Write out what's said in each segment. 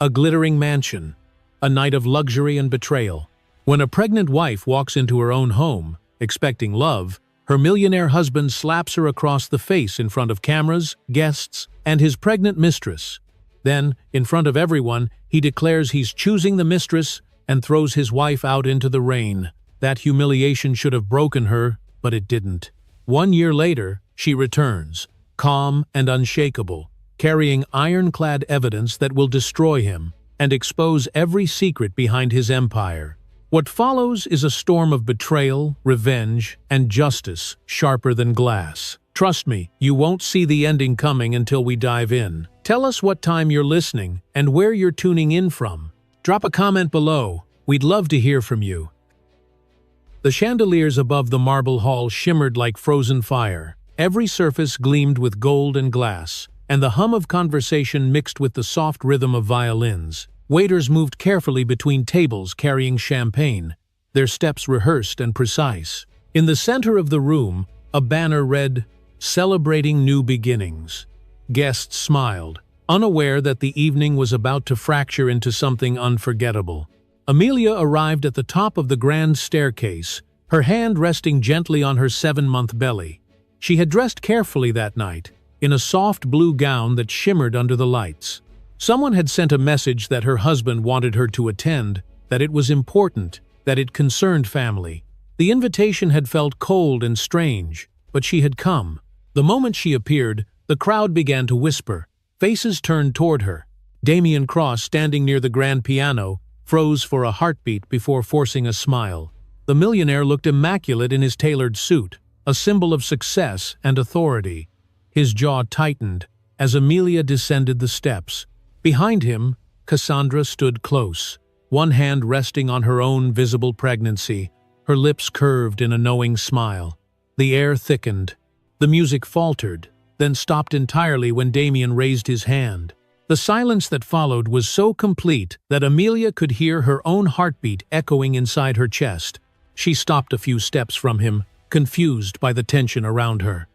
a glittering mansion, a night of luxury and betrayal. When a pregnant wife walks into her own home, expecting love, her millionaire husband slaps her across the face in front of cameras, guests, and his pregnant mistress. Then, in front of everyone, he declares he's choosing the mistress and throws his wife out into the rain. That humiliation should have broken her, but it didn't. 1 year later, she returns, calm and unshakable, carrying ironclad evidence that will destroy him and expose every secret behind his empire. What follows is a storm of betrayal, revenge, and justice sharper than glass. Trust me, you won't see the ending coming until we dive in. Tell us what time you're listening and where you're tuning in from. Drop a comment below. We'd love to hear from you. The chandeliers above the marble hall shimmered like frozen fire. Every surface gleamed with gold and glass, and the hum of conversation mixed with the soft rhythm of violins. Waiters moved carefully between tables carrying champagne, their steps rehearsed and precise. In the center of the room, a banner read, "Celebrating New Beginnings." Guests smiled, unaware that the evening was about to fracture into something unforgettable. Amelia arrived at the top of the grand staircase, her hand resting gently on her 7-month belly. She had dressed carefully that night, in a soft blue gown that shimmered under the lights. Someone had sent a message that her husband wanted her to attend, that it was important, that it concerned family. The invitation had felt cold and strange, but she had come. The moment she appeared, the crowd began to whisper. Faces turned toward her. Damien Cross, standing near the grand piano, froze for a heartbeat before forcing a smile. The millionaire looked immaculate in his tailored suit, a symbol of success and authority. His jaw tightened as Amelia descended the steps. Behind him, Cassandra stood close, one hand resting on her own visible pregnancy, her lips curved in a knowing smile. The air thickened. The music faltered, then stopped entirely when Damien raised his hand. The silence that followed was so complete that Amelia could hear her own heartbeat echoing inside her chest. She stopped a few steps from him, confused by the tension around her.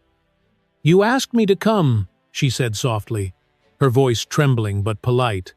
"You asked me to come," she said softly, her voice trembling but polite.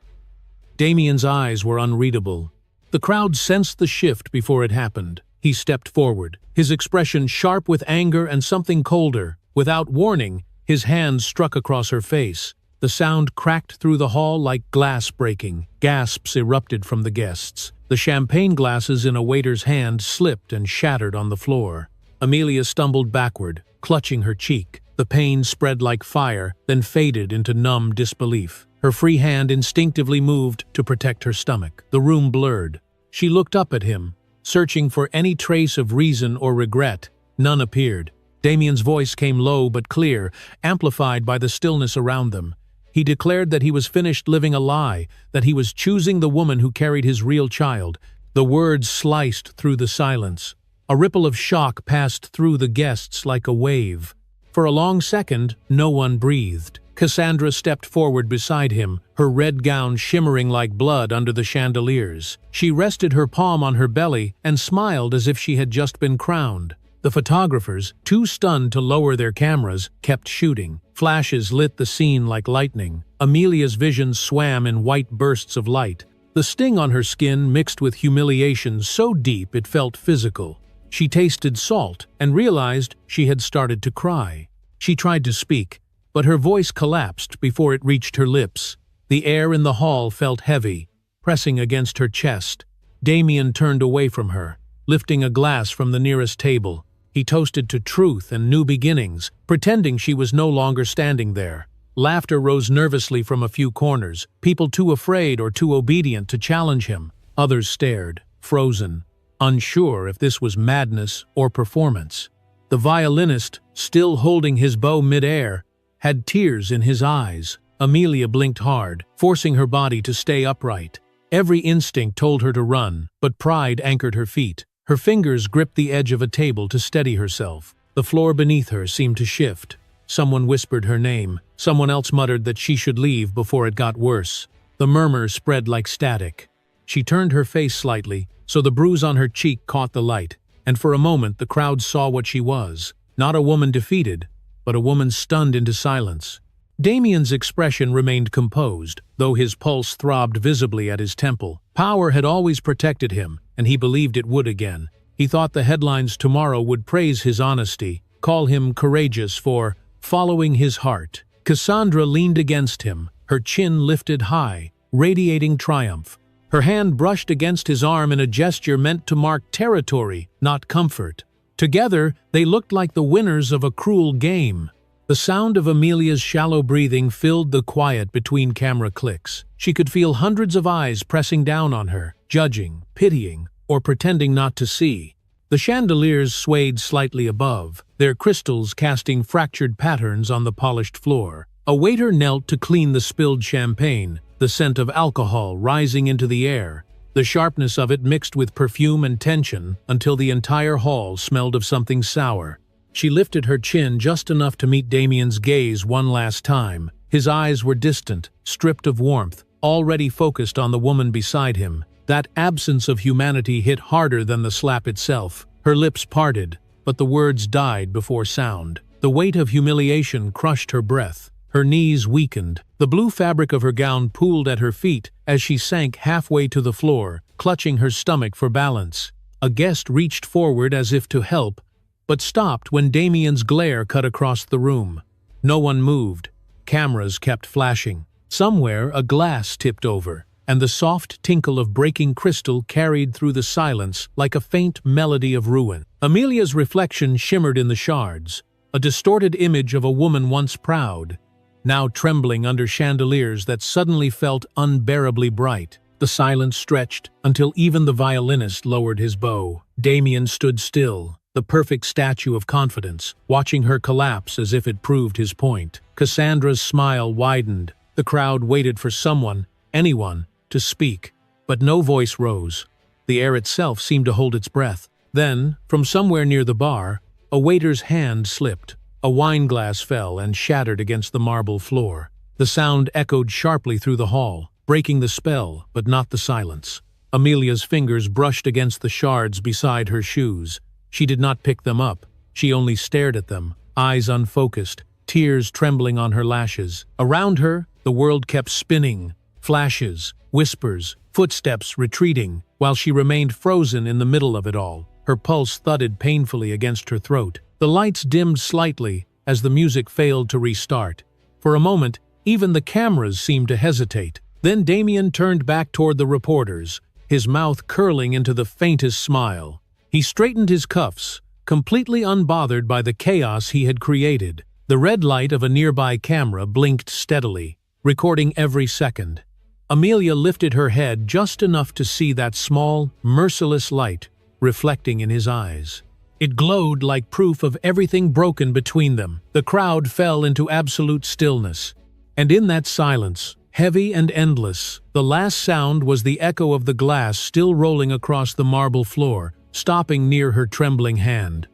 Damien's eyes were unreadable. The crowd sensed the shift before it happened. He stepped forward, his expression sharp with anger and something colder. Without warning, his hand struck across her face. The sound cracked through the hall like glass breaking. Gasps erupted from the guests. The champagne glasses in a waiter's hand slipped and shattered on the floor. Amelia stumbled backward, clutching her cheek. The pain spread like fire, then faded into numb disbelief. Her free hand instinctively moved to protect her stomach. The room blurred. She looked up at him, searching for any trace of reason or regret. None appeared. Damien's voice came low but clear, amplified by the stillness around them. He declared that he was finished living a lie, that he was choosing the woman who carried his real child. The words sliced through the silence. A ripple of shock passed through the guests like a wave. For a long second, no one breathed. Cassandra stepped forward beside him, her red gown shimmering like blood under the chandeliers. She rested her palm on her belly and smiled as if she had just been crowned. The photographers, too stunned to lower their cameras, kept shooting. Flashes lit the scene like lightning. Amelia's vision swam in white bursts of light. The sting on her skin mixed with humiliation so deep it felt physical. She tasted salt and realized she had started to cry. She tried to speak, but her voice collapsed before it reached her lips. The air in the hall felt heavy, pressing against her chest. Damien turned away from her, lifting a glass from the nearest table. He toasted to truth and new beginnings, pretending she was no longer standing there. Laughter rose nervously from a few corners, people too afraid or too obedient to challenge him. Others stared, frozen, unsure if this was madness or performance. The violinist, still holding his bow midair, had tears in his eyes. Amelia blinked hard, forcing her body to stay upright. Every instinct told her to run, but pride anchored her feet. Her fingers gripped the edge of a table to steady herself. The floor beneath her seemed to shift. Someone whispered her name. Someone else muttered that she should leave before it got worse. The murmur spread like static. She turned her face slightly, so the bruise on her cheek caught the light, and for a moment the crowd saw what she was. Not a woman defeated, but a woman stunned into silence. Damien's expression remained composed, though his pulse throbbed visibly at his temple. Power had always protected him, and he believed it would again. He thought the headlines tomorrow would praise his honesty, call him courageous for following his heart. Cassandra leaned against him, her chin lifted high, radiating triumph. Her hand brushed against his arm in a gesture meant to mark territory, not comfort. Together, they looked like the winners of a cruel game. The sound of Amelia's shallow breathing filled the quiet between camera clicks. She could feel hundreds of eyes pressing down on her, judging, pitying, or pretending not to see. The chandeliers swayed slightly above, their crystals casting fractured patterns on the polished floor. A waiter knelt to clean the spilled champagne, the scent of alcohol rising into the air. The sharpness of it mixed with perfume and tension until the entire hall smelled of something sour. She lifted her chin just enough to meet Damien's gaze one last time. His eyes were distant, stripped of warmth, already focused on the woman beside him. That absence of humanity hit harder than the slap itself. Her lips parted, but the words died before sound. The weight of humiliation crushed her breath. Her knees weakened. The blue fabric of her gown pooled at her feet as she sank halfway to the floor, clutching her stomach for balance. A guest reached forward as if to help, but stopped when Damien's glare cut across the room. No one moved. Cameras kept flashing. Somewhere a glass tipped over, and the soft tinkle of breaking crystal carried through the silence like a faint melody of ruin. Amelia's reflection shimmered in the shards, a distorted image of a woman once proud, now trembling under chandeliers that suddenly felt unbearably bright. The silence stretched until even the violinist lowered his bow. Damien stood still, the perfect statue of confidence, watching her collapse as if it proved his point. Cassandra's smile widened. The crowd waited for someone, anyone, to speak, but no voice rose. The air itself seemed to hold its breath. Then, from somewhere near the bar, a waiter's hand slipped. A wine glass fell and shattered against the marble floor. The sound echoed sharply through the hall, breaking the spell, but not the silence. Amelia's fingers brushed against the shards beside her shoes. She did not pick them up. She only stared at them, eyes unfocused, tears trembling on her lashes. Around her, the world kept spinning. Flashes, whispers, footsteps retreating, while she remained frozen in the middle of it all. Her pulse thudded painfully against her throat. The lights dimmed slightly as the music failed to restart. For a moment, even the cameras seemed to hesitate. Then Damien turned back toward the reporters, his mouth curling into the faintest smile. He straightened his cuffs, completely unbothered by the chaos he had created. The red light of a nearby camera blinked steadily, recording every second. Amelia lifted her head just enough to see that small, merciless light reflecting in his eyes. It glowed like proof of everything broken between them. The crowd fell into absolute stillness. And in that silence, heavy and endless, the last sound was the echo of the glass still rolling across the marble floor, stopping near her trembling hand.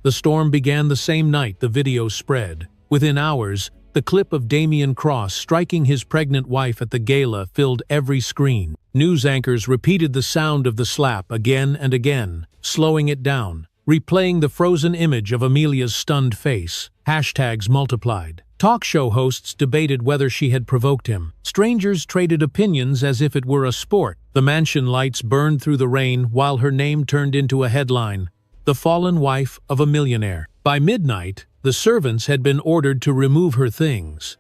The storm began the same night the video spread. Within hours, the clip of Damien Cross striking his pregnant wife at the gala filled every screen. News anchors repeated the sound of the slap again and again, slowing it down, replaying the frozen image of Amelia's stunned face. Hashtags multiplied. Talk show hosts debated whether she had provoked him. Strangers traded opinions as if it were a sport. The mansion lights burned through the rain while her name turned into a headline: "The fallen wife of a millionaire." By midnight, the servants had been ordered to remove her things.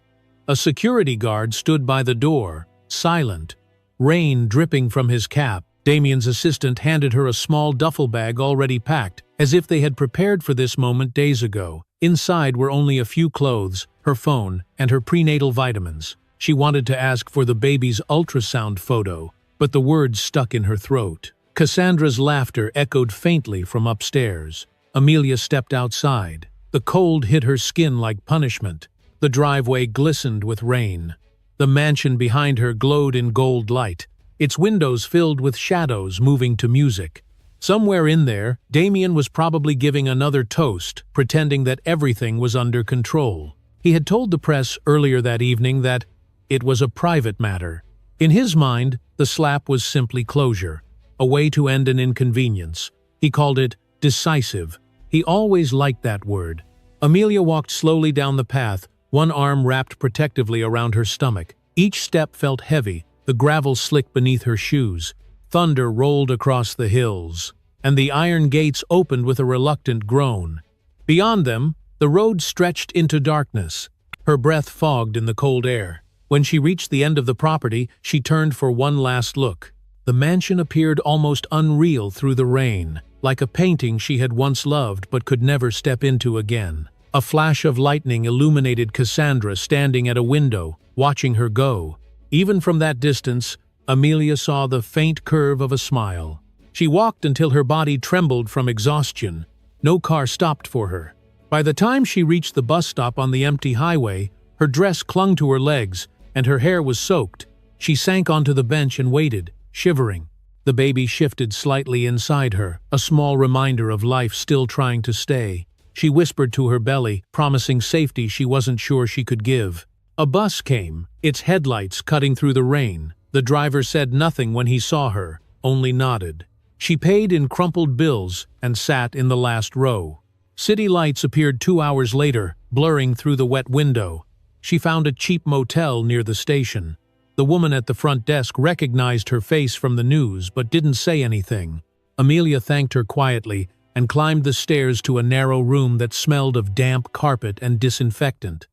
A security guard stood by the door, silent, rain dripping from his cap. Damien's assistant handed her a small duffel bag already packed, as if they had prepared for this moment days ago. Inside were only a few clothes, her phone, and her prenatal vitamins. She wanted to ask for the baby's ultrasound photo, but the words stuck in her throat. Cassandra's laughter echoed faintly from upstairs. Amelia stepped outside. The cold hit her skin like punishment. The driveway glistened with rain. The mansion behind her glowed in gold light, its windows filled with shadows moving to music. Somewhere in there, Damien was probably giving another toast, pretending that everything was under control. He had told the press earlier that evening that it was a private matter. In his mind, the slap was simply closure, a way to end an inconvenience. He called it decisive. He always liked that word. Amelia walked slowly down the path, one arm wrapped protectively around her stomach. Each step felt heavy, the gravel slick beneath her shoes. Thunder rolled across the hills, and the iron gates opened with a reluctant groan. Beyond them, the road stretched into darkness, her breath fogged in the cold air. When she reached the end of the property, she turned for one last look. The mansion appeared almost unreal through the rain, like a painting she had once loved but could never step into again. A flash of lightning illuminated Cassandra standing at a window, watching her go. Even from that distance, Amelia saw the faint curve of a smile. She walked until her body trembled from exhaustion. No car stopped for her. By the time she reached the bus stop on the empty highway, her dress clung to her legs, and her hair was soaked. She sank onto the bench and waited, shivering. The baby shifted slightly inside her, a small reminder of life still trying to stay. She whispered to her belly, promising safety she wasn't sure she could give. A bus came, its headlights cutting through the rain. The driver said nothing when he saw her, only nodded. She paid in crumpled bills and sat in the last row. City lights appeared 2 hours later, blurring through the wet window. She found a cheap motel near the station. The woman at the front desk recognized her face from the news but didn't say anything. Amelia thanked her quietly and climbed the stairs to a narrow room that smelled of damp carpet and disinfectant.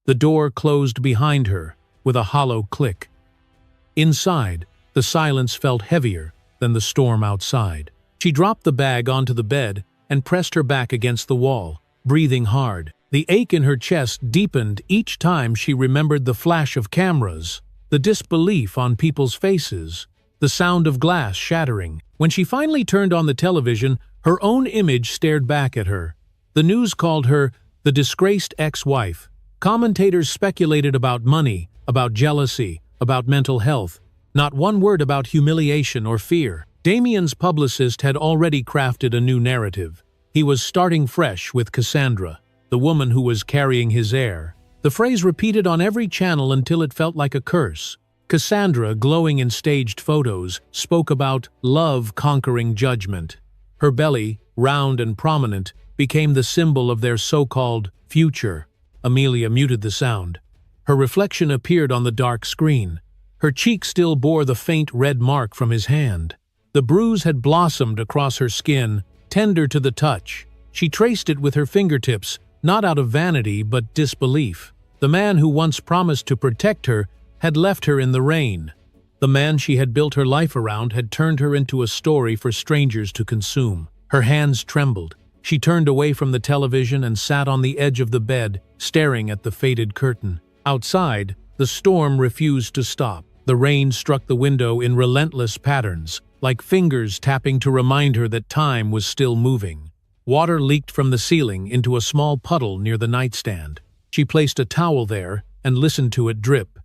The door closed behind her with a hollow click. Inside, the silence felt heavier than the storm outside. She dropped the bag onto the bed and pressed her back against the wall, breathing hard. The ache in her chest deepened each time she remembered the flash of cameras, the disbelief on people's faces, the sound of glass shattering. When she finally turned on the television, her own image stared back at her. The news called her the disgraced ex-wife. Commentators speculated about money, about jealousy, about mental health. Not one word about humiliation or fear. Damien's publicist had already crafted a new narrative. He was starting fresh with Cassandra, the woman who was carrying his heir. The phrase repeated on every channel until it felt like a curse. Cassandra, glowing in staged photos, spoke about love conquering judgment. Her belly, round and prominent, became the symbol of their so-called future. Amelia muted the sound. Her reflection appeared on the dark screen. Her cheek still bore the faint red mark from his hand. The bruise had blossomed across her skin, tender to the touch. She traced it with her fingertips, not out of vanity but disbelief. The man who once promised to protect her had left her in the rain. The man she had built her life around had turned her into a story for strangers to consume. Her hands trembled. She turned away from the television and sat on the edge of the bed, staring at the faded curtain. Outside, the storm refused to stop. The rain struck the window in relentless patterns, like fingers tapping to remind her that time was still moving. Water leaked from the ceiling into a small puddle near the nightstand. She placed a towel there and listened to it drip.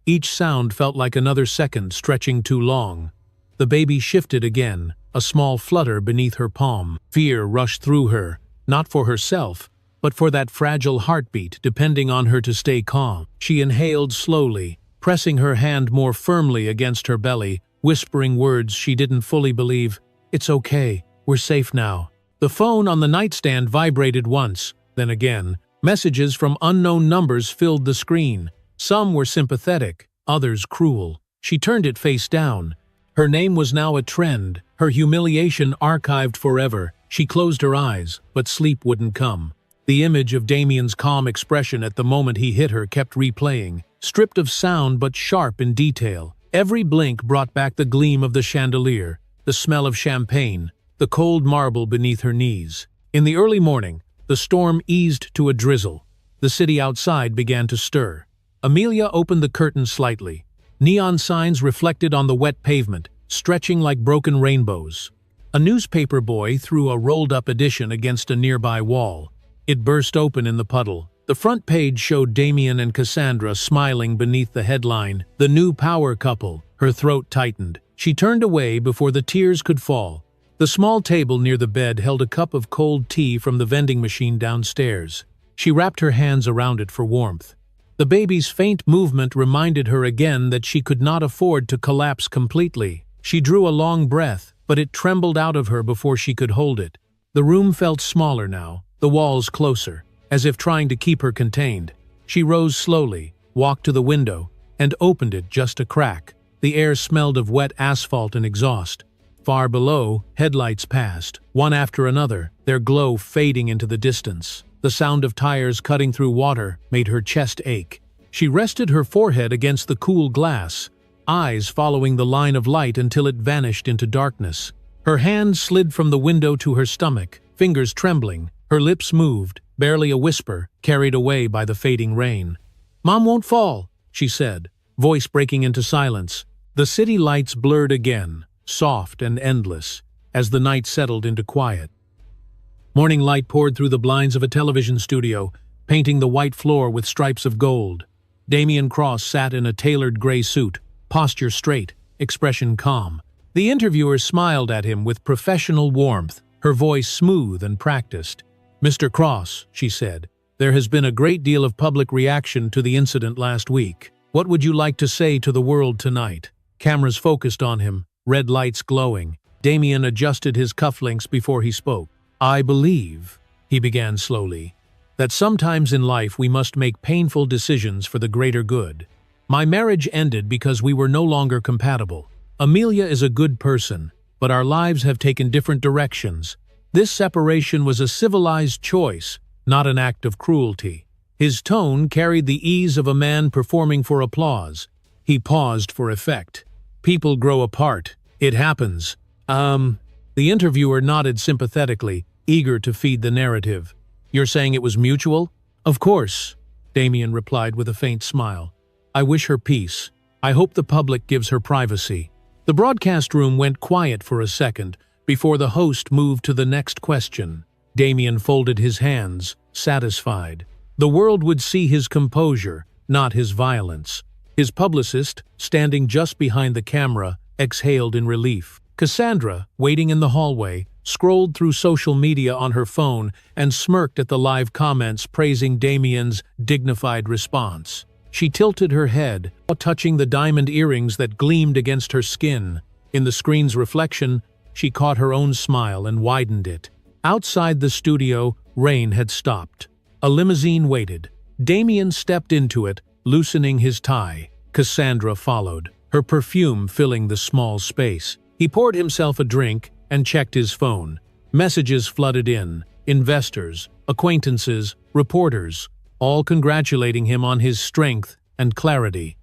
Each sound felt like another second stretching too long. The baby shifted again, a small flutter beneath her palm. Fear rushed through her, not for herself, but for that fragile heartbeat depending on her to stay calm. She inhaled slowly, pressing her hand more firmly against her belly, whispering words she didn't fully believe. "It's okay, we're safe now." The phone on the nightstand vibrated once, then again. Messages from unknown numbers filled the screen. Some were sympathetic, others cruel. She turned it face down. Her name was now a trend, her humiliation archived forever. She closed her eyes, but sleep wouldn't come. The image of Damien's calm expression at the moment he hit her kept replaying, stripped of sound but sharp in detail. Every blink brought back the gleam of the chandelier, the smell of champagne, the cold marble beneath her knees. In the early morning, the storm eased to a drizzle. The city outside began to stir. Amelia opened the curtain slightly. Neon signs reflected on the wet pavement, stretching like broken rainbows. A newspaper boy threw a rolled-up edition against a nearby wall. It burst open in the puddle. The front page showed Damien and Cassandra smiling beneath the headline, "The New Power Couple." Her throat tightened. She turned away before the tears could fall. The small table near the bed held a cup of cold tea from the vending machine downstairs. She wrapped her hands around it for warmth. The baby's faint movement reminded her again that she could not afford to collapse completely. She drew a long breath, but it trembled out of her before she could hold it. The room felt smaller now, the walls closer, as if trying to keep her contained. She rose slowly, walked to the window, and opened it just a crack. The air smelled of wet asphalt and exhaust. Far below, headlights passed, one after another, their glow fading into the distance. The sound of tires cutting through water made her chest ache. She rested her forehead against the cool glass, eyes following the line of light until it vanished into darkness. Her hand slid from the window to her stomach, fingers trembling, her lips moved, barely a whisper, carried away by the fading rain. "Mom won't fall," she said, voice breaking into silence. The city lights blurred again, soft and endless, as the night settled into quiet. Morning light poured through the blinds of a television studio, painting the white floor with stripes of gold. Damian Cross sat in a tailored gray suit, posture straight, expression calm. The interviewer smiled at him with professional warmth, her voice smooth and practiced. "Mr. Cross," she said, "there has been a great deal of public reaction to the incident last week. What would you like to say to the world tonight?" Cameras focused on him, red lights glowing. Damian adjusted his cufflinks before he spoke. "I believe," he began slowly, "that sometimes in life we must make painful decisions for the greater good. My marriage ended because we were no longer compatible. Amelia is a good person, but our lives have taken different directions. This separation was a civilized choice, not an act of cruelty." His tone carried the ease of a man performing for applause. He paused for effect. "People grow apart. It happens." The interviewer nodded sympathetically, eager to feed the narrative. "You're saying it was mutual?" "Of course," Damian replied with a faint smile. "I wish her peace. I hope the public gives her privacy." The broadcast room went quiet for a second before the host moved to the next question. Damian folded his hands, satisfied. The world would see his composure, not his violence. His publicist, standing just behind the camera, exhaled in relief. Cassandra, waiting in the hallway, scrolled through social media on her phone and smirked at the live comments praising Damian's dignified response. She tilted her head, touching the diamond earrings that gleamed against her skin. In the screen's reflection, she caught her own smile and widened it. Outside the studio, rain had stopped. A limousine waited. Damian stepped into it, loosening his tie. Cassandra followed, her perfume filling the small space. He poured himself a drink and checked his phone. Messages flooded in. Investors, acquaintances, reporters, all congratulating him on his strength and clarity.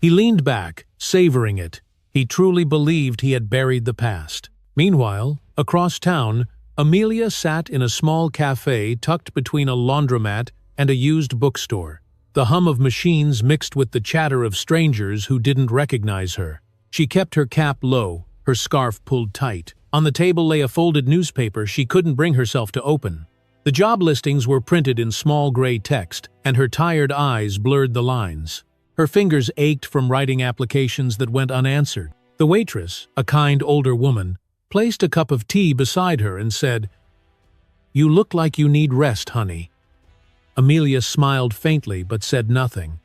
He leaned back, savoring it. He truly believed he had buried the past. Meanwhile, across town, Amelia sat in a small cafe tucked between a laundromat and a used bookstore. The hum of machines mixed with the chatter of strangers who didn't recognize her. She kept her cap low, her scarf pulled tight. On the table lay a folded newspaper she couldn't bring herself to open. The job listings were printed in small gray text, and her tired eyes blurred the lines. Her fingers ached from writing applications that went unanswered. The waitress, a kind older woman, placed a cup of tea beside her and said, "You look like you need rest, honey." Amelia smiled faintly but said nothing.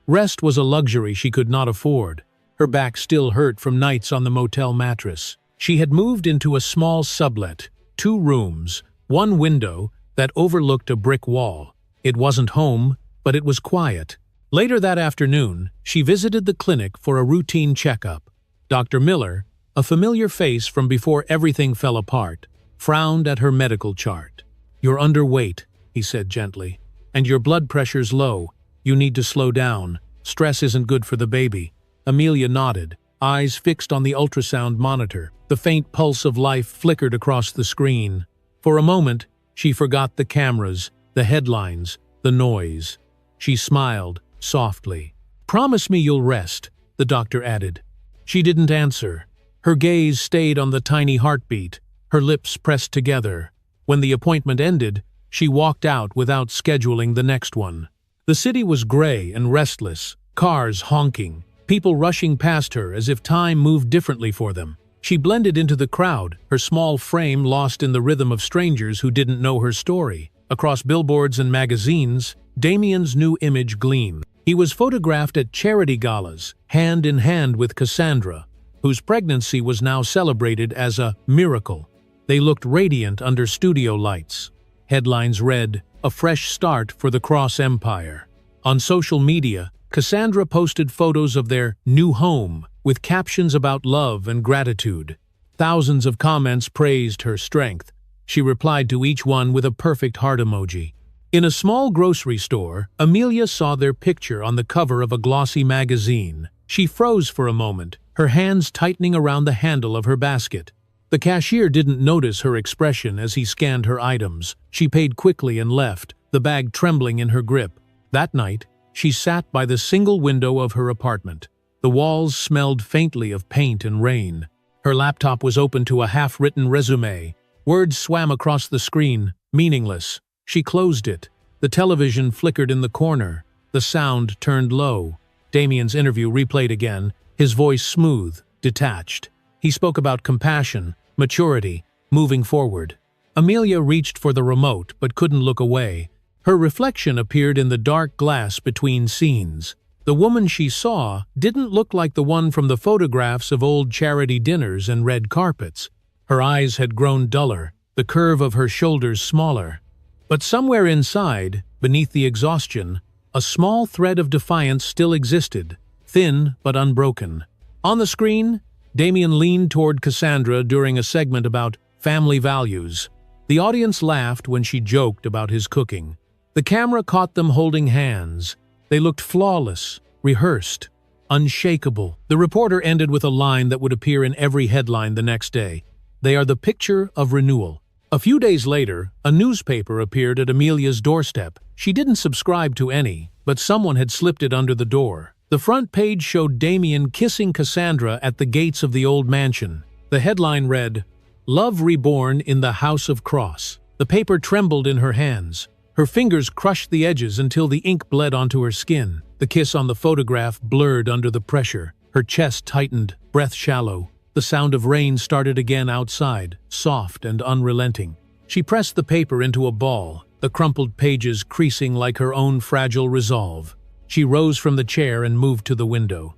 Rest was a luxury she could not afford. Her back still hurt from nights on the motel mattress. She had moved into a small sublet, 2 rooms, 1 window that overlooked a brick wall. It wasn't home, but it was quiet. Later that afternoon, she visited the clinic for a routine checkup. Dr. Miller, a familiar face from before everything fell apart, frowned at her medical chart. "You're underweight," he said gently, "and your blood pressure's low. You need to slow down. Stress isn't good for the baby." Amelia nodded, eyes fixed on the ultrasound monitor. The faint pulse of life flickered across the screen. For a moment, she forgot the cameras, the headlines, the noise. She smiled, softly. "Promise me you'll rest," the doctor added. She didn't answer. Her gaze stayed on the tiny heartbeat, her lips pressed together. When the appointment ended, she walked out without scheduling the next one. The city was gray and restless, cars honking, people rushing past her as if time moved differently for them. She blended into the crowd, her small frame lost in the rhythm of strangers who didn't know her story. Across billboards and magazines, Damian's new image gleamed. He was photographed at charity galas, hand in hand with Cassandra, whose pregnancy was now celebrated as a miracle. They looked radiant under studio lights. Headlines read, "A fresh start for the Cross Empire." On social media, Cassandra posted photos of their new home with captions about love and gratitude. Thousands of comments praised her strength. She replied to each one with a perfect heart emoji. In a small grocery store, Amelia saw their picture on the cover of a glossy magazine. She froze for a moment, her hands tightening around the handle of her basket. The cashier didn't notice her expression as he scanned her items. She paid quickly and left, the bag trembling in her grip. That night, she sat by the single window of her apartment. The walls smelled faintly of paint and rain. Her laptop was open to a half-written resume. Words swam across the screen, meaningless. She closed it. The television flickered in the corner. The sound turned low. Damien's interview replayed again, his voice smooth, detached. He spoke about compassion, maturity, moving forward. Amelia reached for the remote but couldn't look away. Her reflection appeared in the dark glass between scenes. The woman she saw didn't look like the one from the photographs of old charity dinners and red carpets. Her eyes had grown duller, the curve of her shoulders smaller. But somewhere inside, beneath the exhaustion, a small thread of defiance still existed, thin but unbroken. On the screen, Damien leaned toward Cassandra during a segment about family values. The audience laughed when she joked about his cooking. The camera caught them holding hands. They looked flawless, rehearsed, unshakable. The reporter ended with a line that would appear in every headline the next day. They are the picture of renewal. A few days later, a newspaper appeared at Amelia's doorstep. She didn't subscribe to any, but someone had slipped it under the door. The front page showed Damien kissing Cassandra at the gates of the old mansion. The headline read, "Love Reborn in the House of Cross." The paper trembled in her hands. Her fingers crushed the edges until the ink bled onto her skin. The kiss on the photograph blurred under the pressure. Her chest tightened, breath shallow. The sound of rain started again outside, soft and unrelenting. She pressed the paper into a ball, the crumpled pages creasing like her own fragile resolve. She rose from the chair and moved to the window.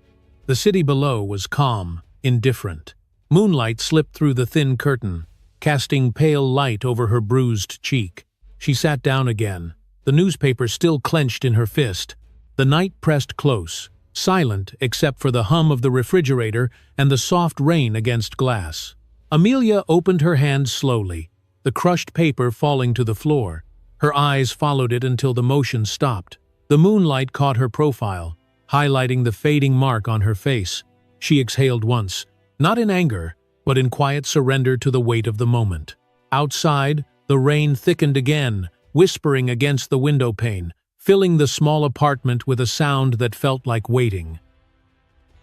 The city below was calm, indifferent. Moonlight slipped through the thin curtain, casting pale light over her bruised cheek. She sat down again, the newspaper still clenched in her fist. The night pressed close, silent except for the hum of the refrigerator and the soft rain against glass. Amelia opened her hand slowly, the crushed paper falling to the floor. Her eyes followed it until the motion stopped. The moonlight caught her profile, highlighting the fading mark on her face. She exhaled once, not in anger, but in quiet surrender to the weight of the moment. Outside, the rain thickened again, whispering against the window pane, filling the small apartment with a sound that felt like waiting.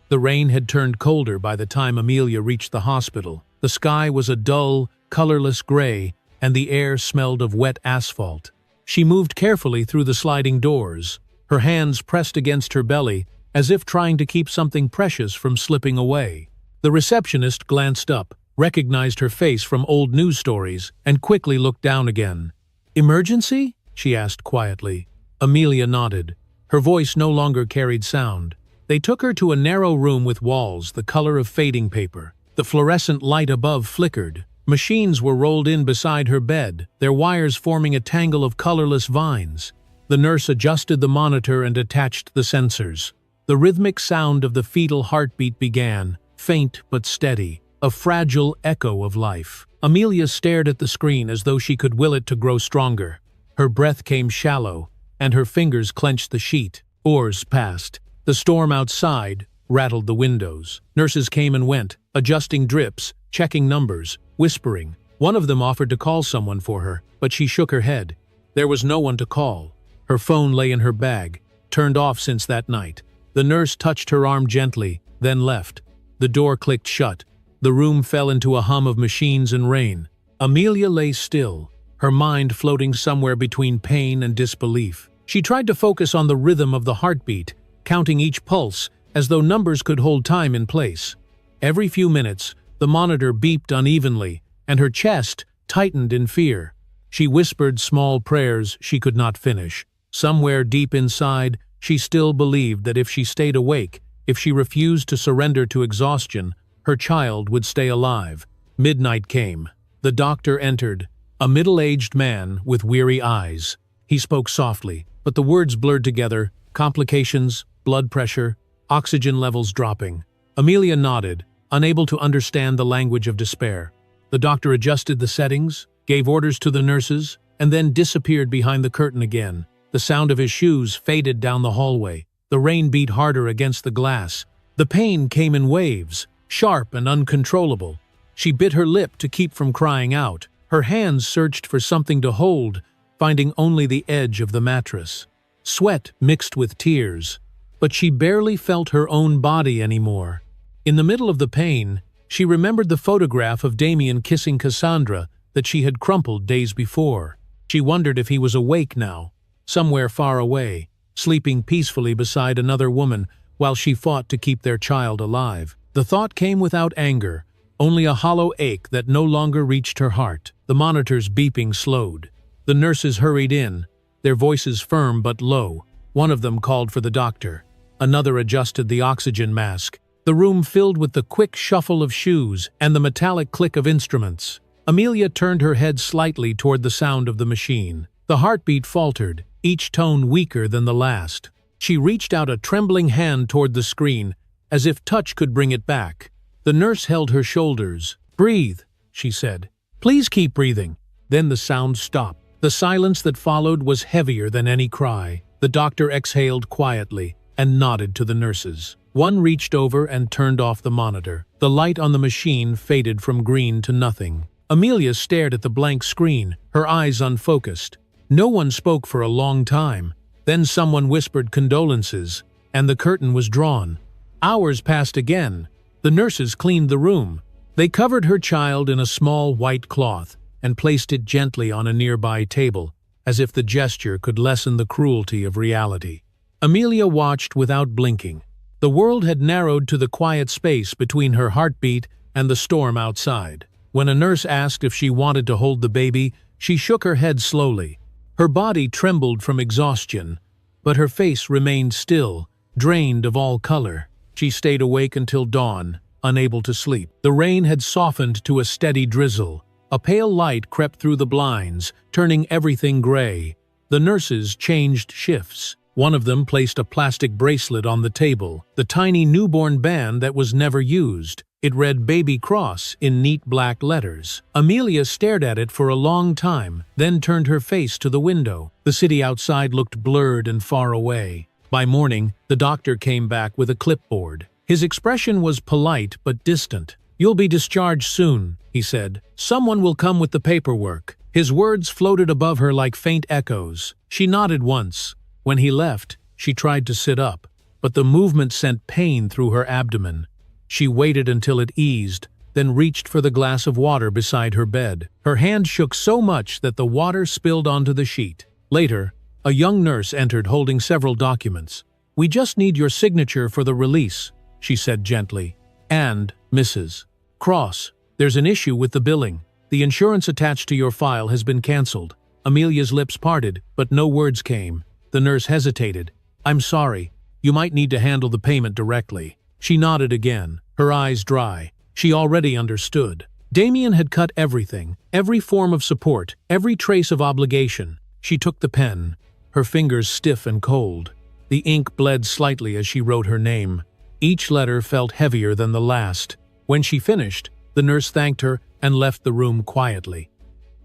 The rain had turned colder by the time Amelia reached the hospital. The sky was a dull, colorless gray, and the air smelled of wet asphalt. She moved carefully through the sliding doors, her hands pressed against her belly, as if trying to keep something precious from slipping away. The receptionist glanced up, recognized her face from old news stories, and quickly looked down again. "Emergency?" she asked quietly. Amelia nodded. Her voice no longer carried sound. They took her to a narrow room with walls the color of fading paper. The fluorescent light above flickered. Machines were rolled in beside her bed, their wires forming a tangle of colorless vines. The nurse adjusted the monitor and attached the sensors. The rhythmic sound of the fetal heartbeat began, faint but steady, a fragile echo of life. Amelia stared at the screen as though she could will it to grow stronger. Her breath came shallow, and her fingers clenched the sheet. Hours passed. The storm outside rattled the windows. Nurses came and went, adjusting drips, checking numbers, whispering. One of them offered to call someone for her, but she shook her head. There was no one to call. Her phone lay in her bag, turned off since that night. The nurse touched her arm gently, then left. The door clicked shut. The room fell into a hum of machines and rain. Amelia lay still, her mind floating somewhere between pain and disbelief. She tried to focus on the rhythm of the heartbeat, counting each pulse as though numbers could hold time in place. Every few minutes, the monitor beeped unevenly, and her chest tightened in fear. She whispered small prayers she could not finish. Somewhere deep inside, she still believed that if she stayed awake, if she refused to surrender to exhaustion, her child would stay alive. Midnight came. The doctor entered, A middle-aged man with weary eyes. He spoke softly, but the words blurred together: complications, blood pressure, oxygen levels dropping. Amelia nodded, unable to understand the language of despair. The doctor adjusted the settings, gave orders to the nurses, and then disappeared behind the curtain again. The sound of his shoes faded down the hallway. The rain beat harder against the glass. The pain came in waves, sharp and uncontrollable. She bit her lip to keep from crying out. Her hands searched for something to hold, finding only the edge of the mattress. Sweat mixed with tears, but she barely felt her own body anymore. In the middle of the pain, she remembered the photograph of Damien kissing Cassandra that she had crumpled days before. She wondered if he was awake now, somewhere far away, sleeping peacefully beside another woman while she fought to keep their child alive. The thought came without anger, only a hollow ache that no longer reached her heart. The monitor's beeping slowed. The nurses hurried in, their voices firm but low. One of them called for the doctor. Another adjusted the oxygen mask. The room filled with the quick shuffle of shoes and the metallic click of instruments. Amelia turned her head slightly toward the sound of the machine. The heartbeat faltered, each tone weaker than the last. She reached out a trembling hand toward the screen, as if touch could bring it back. The nurse held her shoulders. "Breathe," she said. "Please keep breathing." Then the sound stopped. The silence that followed was heavier than any cry. The doctor exhaled quietly and nodded to the nurses. One reached over and turned off the monitor. The light on the machine faded from green to nothing. Amelia stared at the blank screen, her eyes unfocused. No one spoke for a long time. Then someone whispered condolences, and the curtain was drawn. Hours passed again. The nurses cleaned the room. They covered her child in a small white cloth and placed it gently on a nearby table, as if the gesture could lessen the cruelty of reality. Amelia watched without blinking. The world had narrowed to the quiet space between her heartbeat and the storm outside. When a nurse asked if she wanted to hold the baby, she shook her head slowly. Her body trembled from exhaustion, but her face remained still, drained of all color. She stayed awake until dawn, unable to sleep. The rain had softened to a steady drizzle. A pale light crept through the blinds, turning everything gray. The nurses changed shifts. One of them placed a plastic bracelet on the table, the tiny newborn band that was never used. It read Baby Cross in neat black letters. Amelia stared at it for a long time, then turned her face to the window. The city outside looked blurred and far away. By morning, the doctor came back with a clipboard. His expression was polite but distant. "You'll be discharged soon," he said. "Someone will come with the paperwork." His words floated above her like faint echoes. She nodded once. When he left, she tried to sit up, but the movement sent pain through her abdomen. She waited until it eased, then reached for the glass of water beside her bed. Her hand shook so much that the water spilled onto the sheet. Later, a young nurse entered holding several documents. "We just need your signature for the release," she said gently. "And, Mrs. Cross, there's an issue with the billing. The insurance attached to your file has been cancelled." Amelia's lips parted, but no words came. The nurse hesitated. "I'm sorry. You might need to handle the payment directly." She nodded again, her eyes dry. She already understood. Damien had cut everything, every form of support, every trace of obligation. She took the pen, her fingers stiff and cold. The ink bled slightly as she wrote her name. Each letter felt heavier than the last. When she finished, the nurse thanked her and left the room quietly.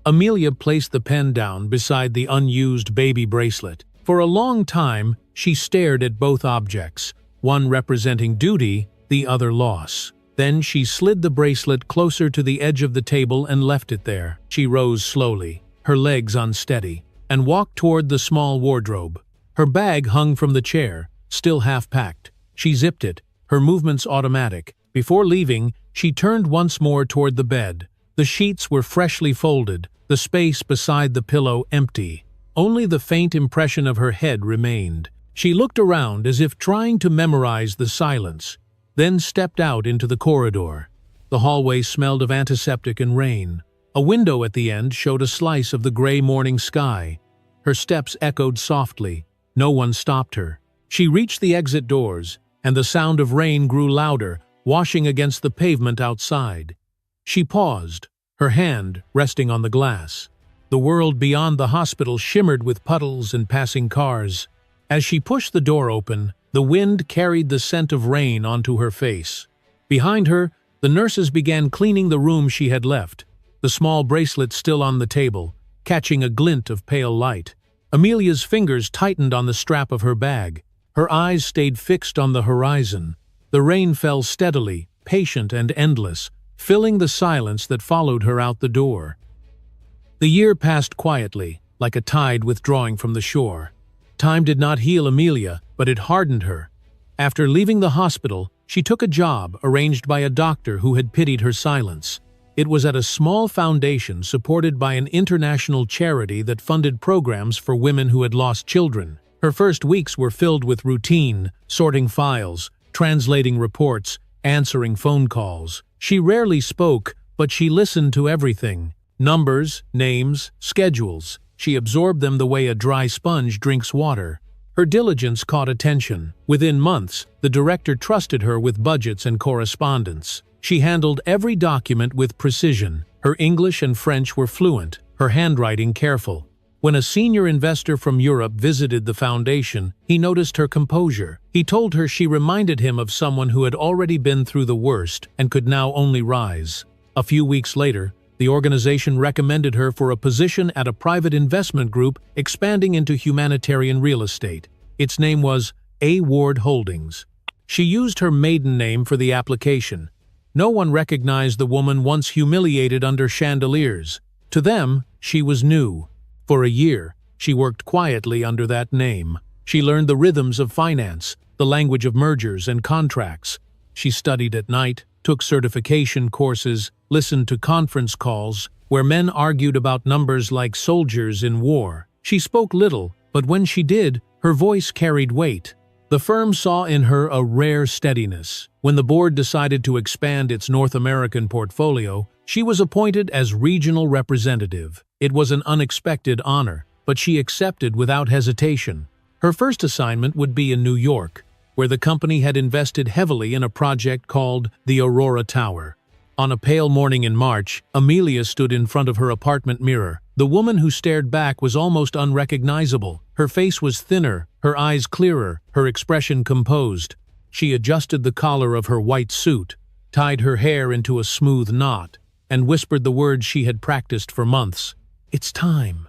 Amelia placed the pen down beside the unused baby bracelet. For a long time, she stared at both objects, one representing duty, the other loss. Then she slid the bracelet closer to the edge of the table and left it there. She rose slowly, her legs unsteady, and walked toward the small wardrobe. Her bag hung from the chair, still half-packed. She zipped it, her movements automatic. Before leaving, she turned once more toward the bed. The sheets were freshly folded, the space beside the pillow empty. Only the faint impression of her head remained. She looked around as if trying to memorize the silence, then stepped out into the corridor. The hallway smelled of antiseptic and rain. A window at the end showed a slice of the gray morning sky. Her steps echoed softly. No one stopped her. She reached the exit doors, and the sound of rain grew louder, washing against the pavement outside. She paused, her hand resting on the glass. The world beyond the hospital shimmered with puddles and passing cars. As she pushed the door open, the wind carried the scent of rain onto her face. Behind her, the nurses began cleaning the room she had left, the small bracelet still on the table, catching a glint of pale light. Amelia's fingers tightened on the strap of her bag. Her eyes stayed fixed on the horizon. The rain fell steadily, patient and endless, filling the silence that followed her out the door. The year passed quietly, like a tide withdrawing from the shore. Time did not heal Amelia, but it hardened her. After leaving the hospital, she took a job arranged by a doctor who had pitied her silence. It was at a small foundation supported by an international charity that funded programs for women who had lost children. Her first weeks were filled with routine, sorting files, translating reports, answering phone calls. She rarely spoke, but she listened to everything. Numbers, names, schedules. She absorbed them the way a dry sponge drinks water. Her diligence caught attention. Within months, the director trusted her with budgets and correspondence. She handled every document with precision. Her English and French were fluent, her handwriting careful. When a senior investor from Europe visited the foundation, he noticed her composure. He told her she reminded him of someone who had already been through the worst and could now only rise. A few weeks later, the organization recommended her for a position at a private investment group expanding into humanitarian real estate. Its name was A. Ward Holdings. She used her maiden name for the application. No one recognized the woman once humiliated under chandeliers. To them, she was new. For a year, she worked quietly under that name. She learned the rhythms of finance, the language of mergers and contracts. She studied at night, took certification courses, listened to conference calls, where men argued about numbers like soldiers in war. She spoke little, but when she did, her voice carried weight. The firm saw in her a rare steadiness. When the board decided to expand its North American portfolio, she was appointed as regional representative. It was an unexpected honor, but she accepted without hesitation. Her first assignment would be in New York, where the company had invested heavily in a project called the Aurora Tower. On a pale morning in March, Amelia stood in front of her apartment mirror. The woman who stared back was almost unrecognizable. Her face was thinner, her eyes clearer, her expression composed. She adjusted the collar of her white suit, tied her hair into a smooth knot, and whispered the words she had practiced for months. "It's time."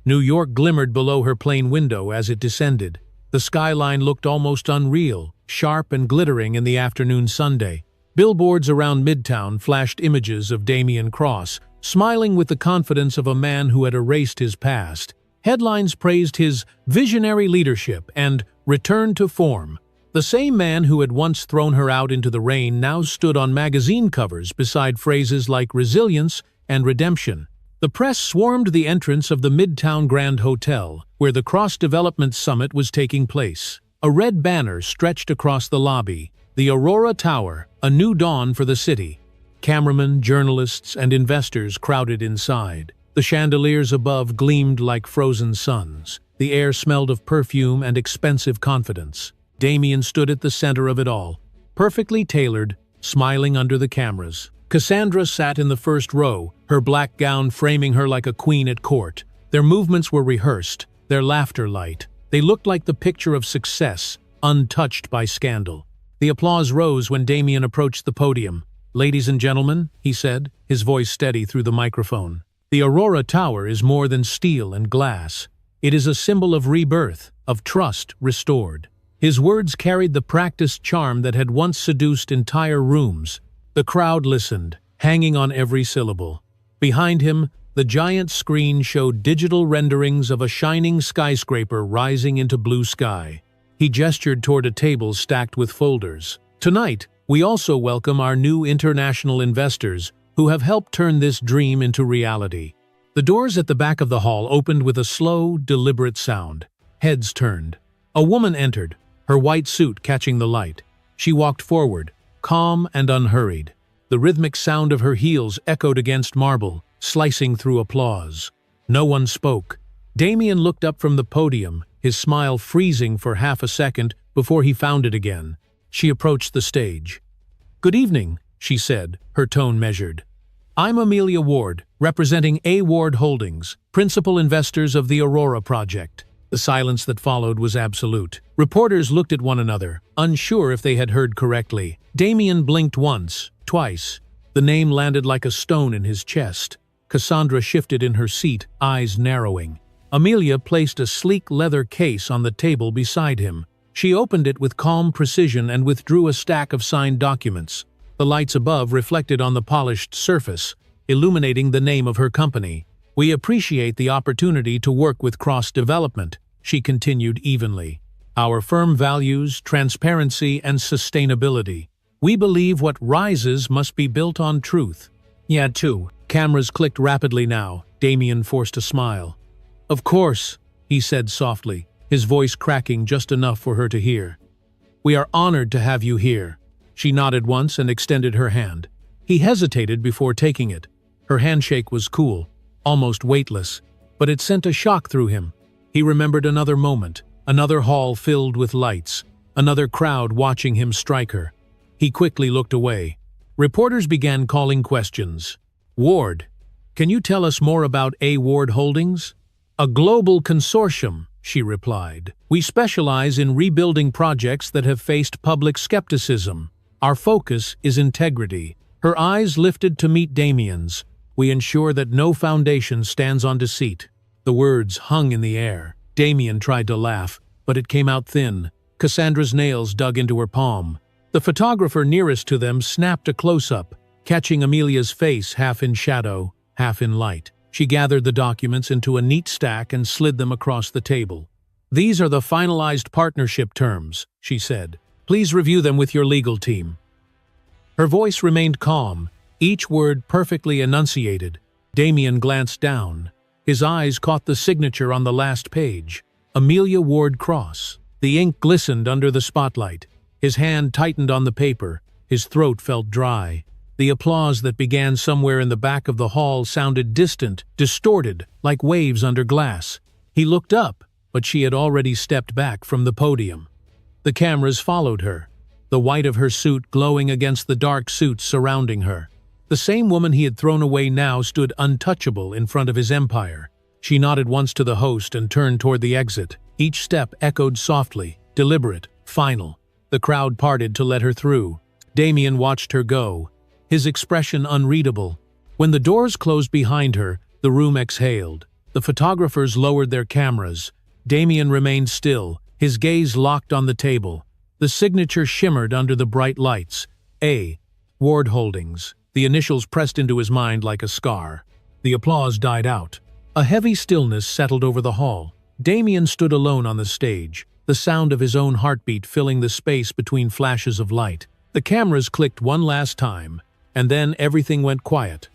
New York glimmered below her plane window as it descended. The skyline looked almost unreal, sharp and glittering in the afternoon sunday. Billboards around Midtown flashed images of Damian Cross, smiling with the confidence of a man who had erased his past. Headlines praised his visionary leadership and return to form. The same man who had once thrown her out into the rain now stood on magazine covers beside phrases like resilience and redemption. The press swarmed the entrance of the Midtown Grand Hotel, where the Cross Development Summit was taking place. A red banner stretched across the lobby, the Aurora Tower, a new dawn for the city. Cameramen, journalists, and investors crowded inside. The chandeliers above gleamed like frozen suns. The air smelled of perfume and expensive confidence. Damian stood at the center of it all, perfectly tailored, smiling under the cameras. Cassandra sat in the first row, her black gown framing her like a queen at court. Their movements were rehearsed, their laughter light. They looked like the picture of success, untouched by scandal. The applause rose when Damian approached the podium. "Ladies and gentlemen," he said, his voice steady through the microphone. "The Aurora Tower is more than steel and glass. It is a symbol of rebirth, of trust restored." His words carried the practiced charm that had once seduced entire rooms. The crowd listened, hanging on every syllable. Behind him, the giant screen showed digital renderings of a shining skyscraper rising into blue sky. He gestured toward a table stacked with folders. "Tonight, we also welcome our new international investors who have helped turn this dream into reality." The doors at the back of the hall opened with a slow, deliberate sound. Heads turned. A woman entered, her white suit catching the light. She walked forward, calm and unhurried. The rhythmic sound of her heels echoed against marble, slicing through applause. No one spoke. Damian looked up from the podium, his smile freezing for half a second before he found it again. She approached the stage. "Good evening," she said, her tone measured. I'm Amelia Ward, representing A. Ward Holdings, principal investors of the Aurora Project. The silence that followed was absolute. Reporters looked at one another, unsure if they had heard correctly. Damien blinked once, twice. The name landed like a stone in his chest. Cassandra shifted in her seat, eyes narrowing. Amelia placed a sleek leather case on the table beside him. She opened it with calm precision and withdrew a stack of signed documents. The lights above reflected on the polished surface, illuminating the name of her company. "We appreciate the opportunity to work with Cross Development," she continued evenly. "Our firm values transparency and sustainability. We believe what rises must be built on truth." "Yeah, too." Cameras clicked rapidly now. Damien forced a smile. "Of course," he said softly, his voice cracking just enough for her to hear. "We are honored to have you here." She nodded once and extended her hand. He hesitated before taking it. Her handshake was cool, almost weightless, but it sent a shock through him. He remembered another moment, another hall filled with lights, another crowd watching him strike her. He quickly looked away. Reporters began calling questions. "Ward, can you tell us more about A. Ward Holdings?" "A global consortium," she replied. "We specialize in rebuilding projects that have faced public skepticism. Our focus is integrity." Her eyes lifted to meet Damien's. "We ensure that no foundation stands on deceit." The words hung in the air. Damien tried to laugh, but it came out thin. Cassandra's nails dug into her palm. The photographer nearest to them snapped a close-up, catching Amelia's face half in shadow, half in light. She gathered the documents into a neat stack and slid them across the table. "These are the finalized partnership terms," she said. "Please review them with your legal team." Her voice remained calm, each word perfectly enunciated. Damien glanced down. His eyes caught the signature on the last page. Amelia Ward Cross. The ink glistened under the spotlight. His hand tightened on the paper. His throat felt dry. The applause that began somewhere in the back of the hall sounded distant, distorted, like waves under glass. He looked up, but she had already stepped back from the podium. The cameras followed her, the white of her suit glowing against the dark suits surrounding her. The same woman he had thrown away now stood untouchable in front of his empire. She nodded once to the host and turned toward the exit. Each step echoed softly, deliberate, final. The crowd parted to let her through. Damien watched her go, his expression unreadable. When the doors closed behind her, the room exhaled. The photographers lowered their cameras. Damien remained still, his gaze locked on the table. The signature shimmered under the bright lights. A. Ward Holdings. The initials pressed into his mind like a scar. The applause died out. A heavy stillness settled over the hall. Damien stood alone on the stage, the sound of his own heartbeat filling the space between flashes of light. The cameras clicked one last time, and then everything went quiet.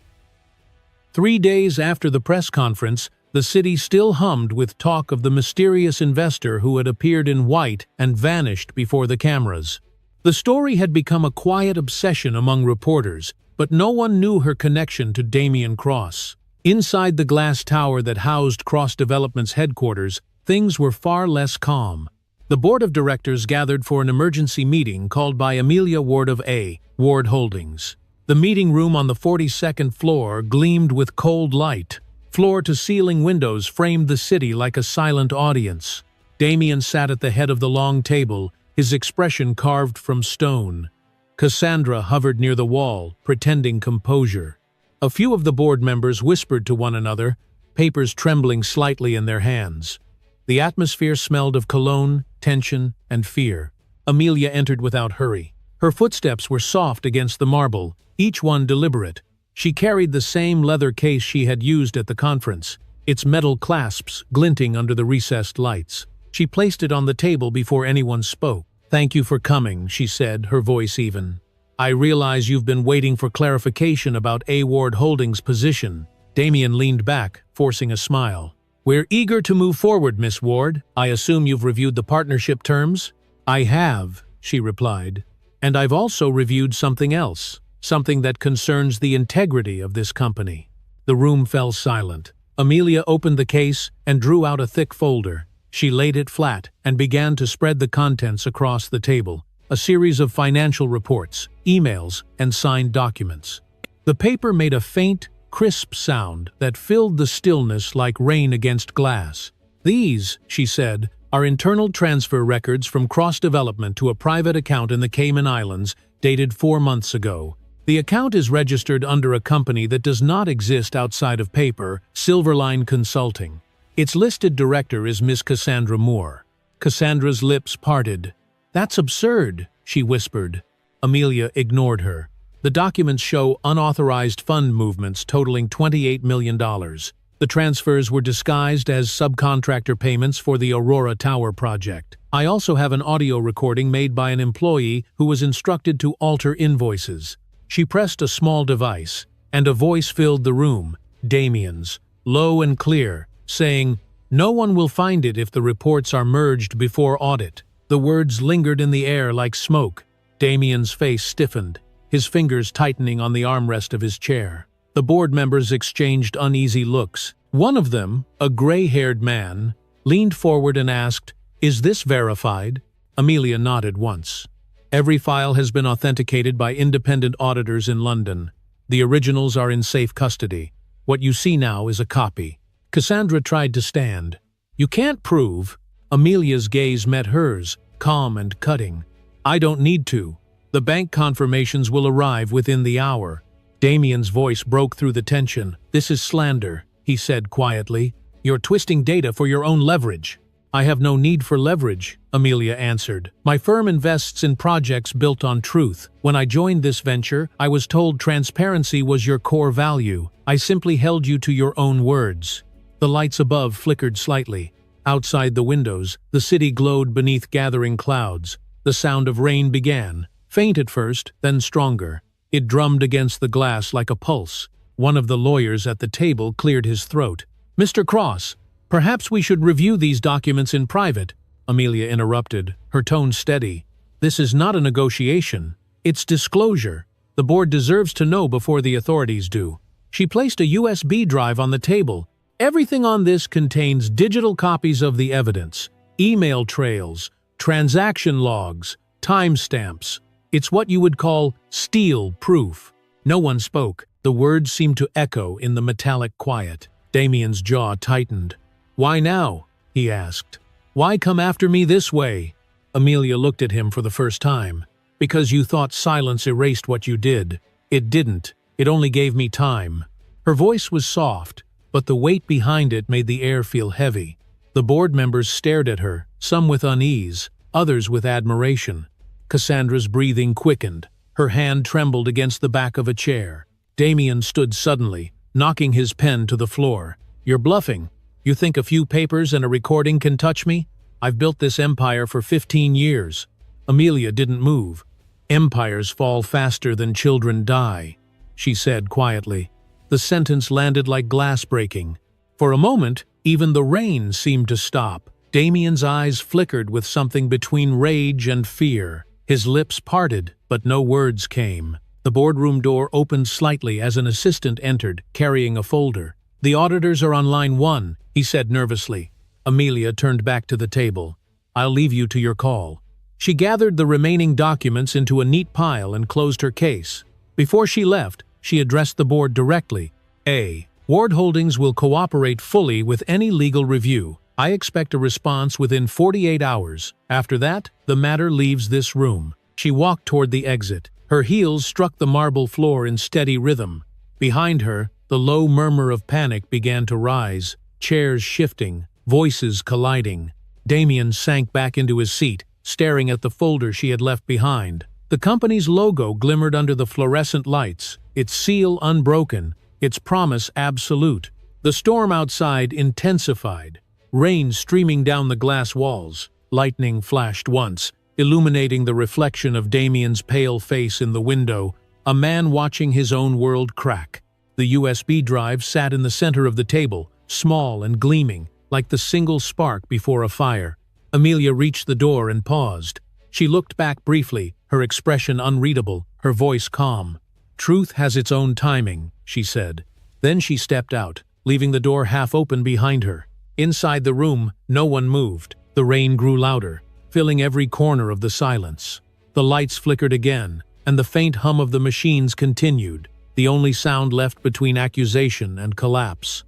3 days after the press conference, the city still hummed with talk of the mysterious investor who had appeared in white and vanished before the cameras. The story had become a quiet obsession among reporters, but no one knew her connection to Damien Cross. Inside the glass tower that housed Cross Development's headquarters, things were far less calm. The board of directors gathered for an emergency meeting called by Amelia Ward of A. Ward Holdings. The meeting room on the 42nd floor gleamed with cold light. Floor-to-ceiling windows framed the city like a silent audience. Damien sat at the head of the long table, his expression carved from stone. Cassandra hovered near the wall, pretending composure. A few of the board members whispered to one another, papers trembling slightly in their hands. The atmosphere smelled of cologne, tension, and fear. Amelia entered without hurry. Her footsteps were soft against the marble, each one deliberate. She carried the same leather case she had used at the conference, its metal clasps glinting under the recessed lights. She placed it on the table before anyone spoke. "Thank you for coming," she said, her voice even. "I realize you've been waiting for clarification about A. Ward Holdings' position." Damien leaned back, forcing a smile. "We're eager to move forward, Miss Ward. I assume you've reviewed the partnership terms?" "I have," she replied. "And I've also reviewed something else. Something that concerns the integrity of this company." The room fell silent. Amelia opened the case and drew out a thick folder. She laid it flat and began to spread the contents across the table. A series of financial reports, emails, and signed documents. The paper made a faint, crisp sound that filled the stillness like rain against glass. "These," she said, "are internal transfer records from cross-development to a private account in the Cayman Islands dated 4 months ago. The account is registered under a company that does not exist outside of paper, Silverline Consulting. Its listed director is Miss Cassandra Moore." Cassandra's lips parted. "That's absurd," she whispered. Amelia ignored her. "The documents show unauthorized fund movements totaling $28 million. The transfers were disguised as subcontractor payments for the Aurora Tower project. I also have an audio recording made by an employee who was instructed to alter invoices." She pressed a small device, and a voice filled the room, Damien's, low and clear, saying, "No one will find it if the reports are merged before audit." The words lingered in the air like smoke. Damien's face stiffened, his fingers tightening on the armrest of his chair. The board members exchanged uneasy looks. One of them, a gray-haired man, leaned forward and asked, "Is this verified?" Amelia nodded once. "Every file has been authenticated by independent auditors in London. The originals are in safe custody. What you see now is a copy." Cassandra tried to stand. "You can't prove." Amelia's gaze met hers, calm and cutting. "I don't need to. The bank confirmations will arrive within the hour." Damien's voice broke through the tension. "This is slander," he said quietly. "You're twisting data for your own leverage." "I have no need for leverage," Amelia answered. "My firm invests in projects built on truth. When I joined this venture, I was told transparency was your core value. I simply held you to your own words." The lights above flickered slightly. Outside the windows, the city glowed beneath gathering clouds. The sound of rain began, faint at first, then stronger. It drummed against the glass like a pulse. One of the lawyers at the table cleared his throat. "Mr. Cross, perhaps we should review these documents in private," Amelia interrupted, her tone steady. "This is not a negotiation. It's disclosure. The board deserves to know before the authorities do." She placed a USB drive on the table. "Everything on this contains digital copies of the evidence, email trails, transaction logs, timestamps. It's what you would call steel proof." No one spoke. The words seemed to echo in the metallic quiet. Damien's jaw tightened. "Why now?" he asked. "Why come after me this way?" Amelia looked at him for the first time. "Because you thought silence erased what you did. It didn't. It only gave me time." Her voice was soft, but the weight behind it made the air feel heavy. The board members stared at her, some with unease, others with admiration. Cassandra's breathing quickened. Her hand trembled against the back of a chair. Damien stood suddenly, knocking his pen to the floor. "You're bluffing. You think a few papers and a recording can touch me? I've built this empire for 15 years. Amelia didn't move. "Empires fall faster than children die," she said quietly. The sentence landed like glass breaking. For a moment, even the rain seemed to stop. Damien's eyes flickered with something between rage and fear. His lips parted, but no words came. The boardroom door opened slightly as an assistant entered, carrying a folder. "The auditors are on line 1, he said nervously. Amelia turned back to the table. "I'll leave you to your call." She gathered the remaining documents into a neat pile and closed her case. Before she left, she addressed the board directly. "A. Ward Holdings will cooperate fully with any legal review. I expect a response within 48 hours. After that, the matter leaves this room." She walked toward the exit. Her heels struck the marble floor in steady rhythm. Behind her, the low murmur of panic began to rise, chairs shifting, voices colliding. Damien sank back into his seat, staring at the folder she had left behind. The company's logo glimmered under the fluorescent lights, its seal unbroken, its promise absolute. The storm outside intensified, rain streaming down the glass walls. Lightning flashed once, illuminating the reflection of Damien's pale face in the window, a man watching his own world crack. The USB drive sat in the center of the table, small and gleaming, like the single spark before a fire. Amelia reached the door and paused. She looked back briefly, her expression unreadable, her voice calm. "Truth has its own timing," she said. Then she stepped out, leaving the door half open behind her. Inside the room, no one moved. The rain grew louder, filling every corner of the silence. The lights flickered again, and the faint hum of the machines continued. the only sound left between accusation and collapse.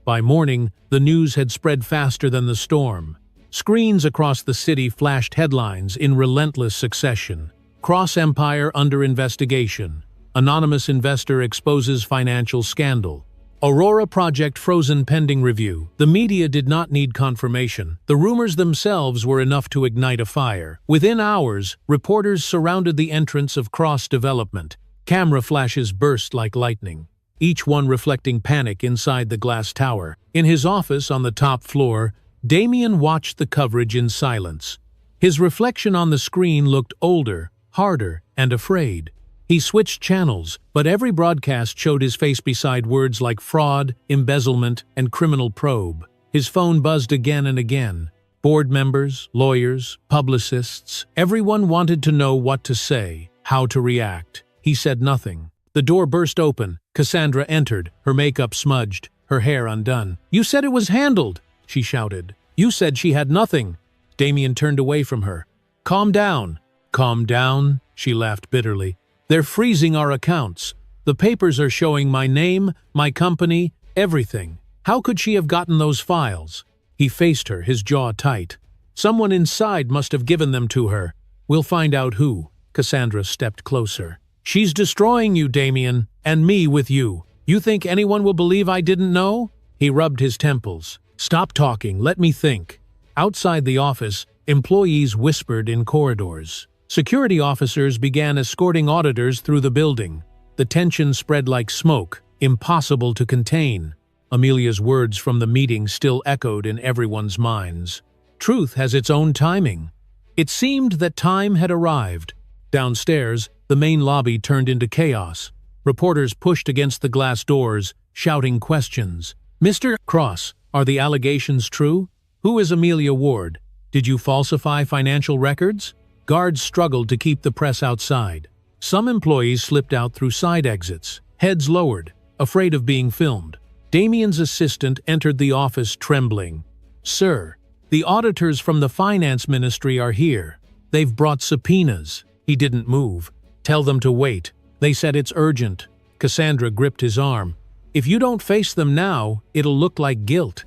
By morning, the news had spread faster than the storm. Screens across the city flashed headlines in relentless succession. Cross-empire under investigation. Anonymous investor exposes financial scandal. Aurora project frozen pending review. The media did not need confirmation. The rumors themselves were enough to ignite a fire. Within hours, reporters surrounded the entrance of Cross Development. Camera flashes burst like lightning, each one reflecting panic inside the glass tower. In his office on the top floor, Damien watched the coverage in silence. His reflection on the screen looked older, harder, and afraid. He switched channels, but every broadcast showed his face beside words like fraud, embezzlement, and criminal probe. His phone buzzed again and again. Board members, lawyers, publicists, everyone wanted to know what to say, how to react. He said nothing. The door burst open. Cassandra entered, her makeup smudged, her hair undone. "You said it was handled," she shouted. "You said she had nothing." Damien turned away from her. "Calm down." "Calm down?" She laughed bitterly. "They're freezing our accounts. The papers are showing my name, my company, everything. How could she have gotten those files?" He faced her, his jaw tight. "Someone inside must have given them to her. We'll find out who." Cassandra stepped closer. "She's destroying you, Damien, and me with you. You think anyone will believe I didn't know?" He rubbed his temples. "Stop talking, let me think." Outside the office, employees whispered in corridors. Security officers began escorting auditors through the building. The tension spread like smoke, impossible to contain. Amelia's words from the meeting still echoed in everyone's minds. Truth has its own timing. It seemed that time had arrived. Downstairs, the main lobby turned into chaos. Reporters pushed against the glass doors, shouting questions. "Mr. Cross, are the allegations true? Who is Amelia Ward? Did you falsify financial records?" Guards struggled to keep the press outside. Some employees slipped out through side exits, heads lowered, afraid of being filmed. Damien's assistant entered the office trembling. "Sir, the auditors from the finance ministry are here. They've brought subpoenas." He didn't move. "Tell them to wait. They said it's urgent." Cassandra gripped his arm. "If you don't face them now, it'll look like guilt."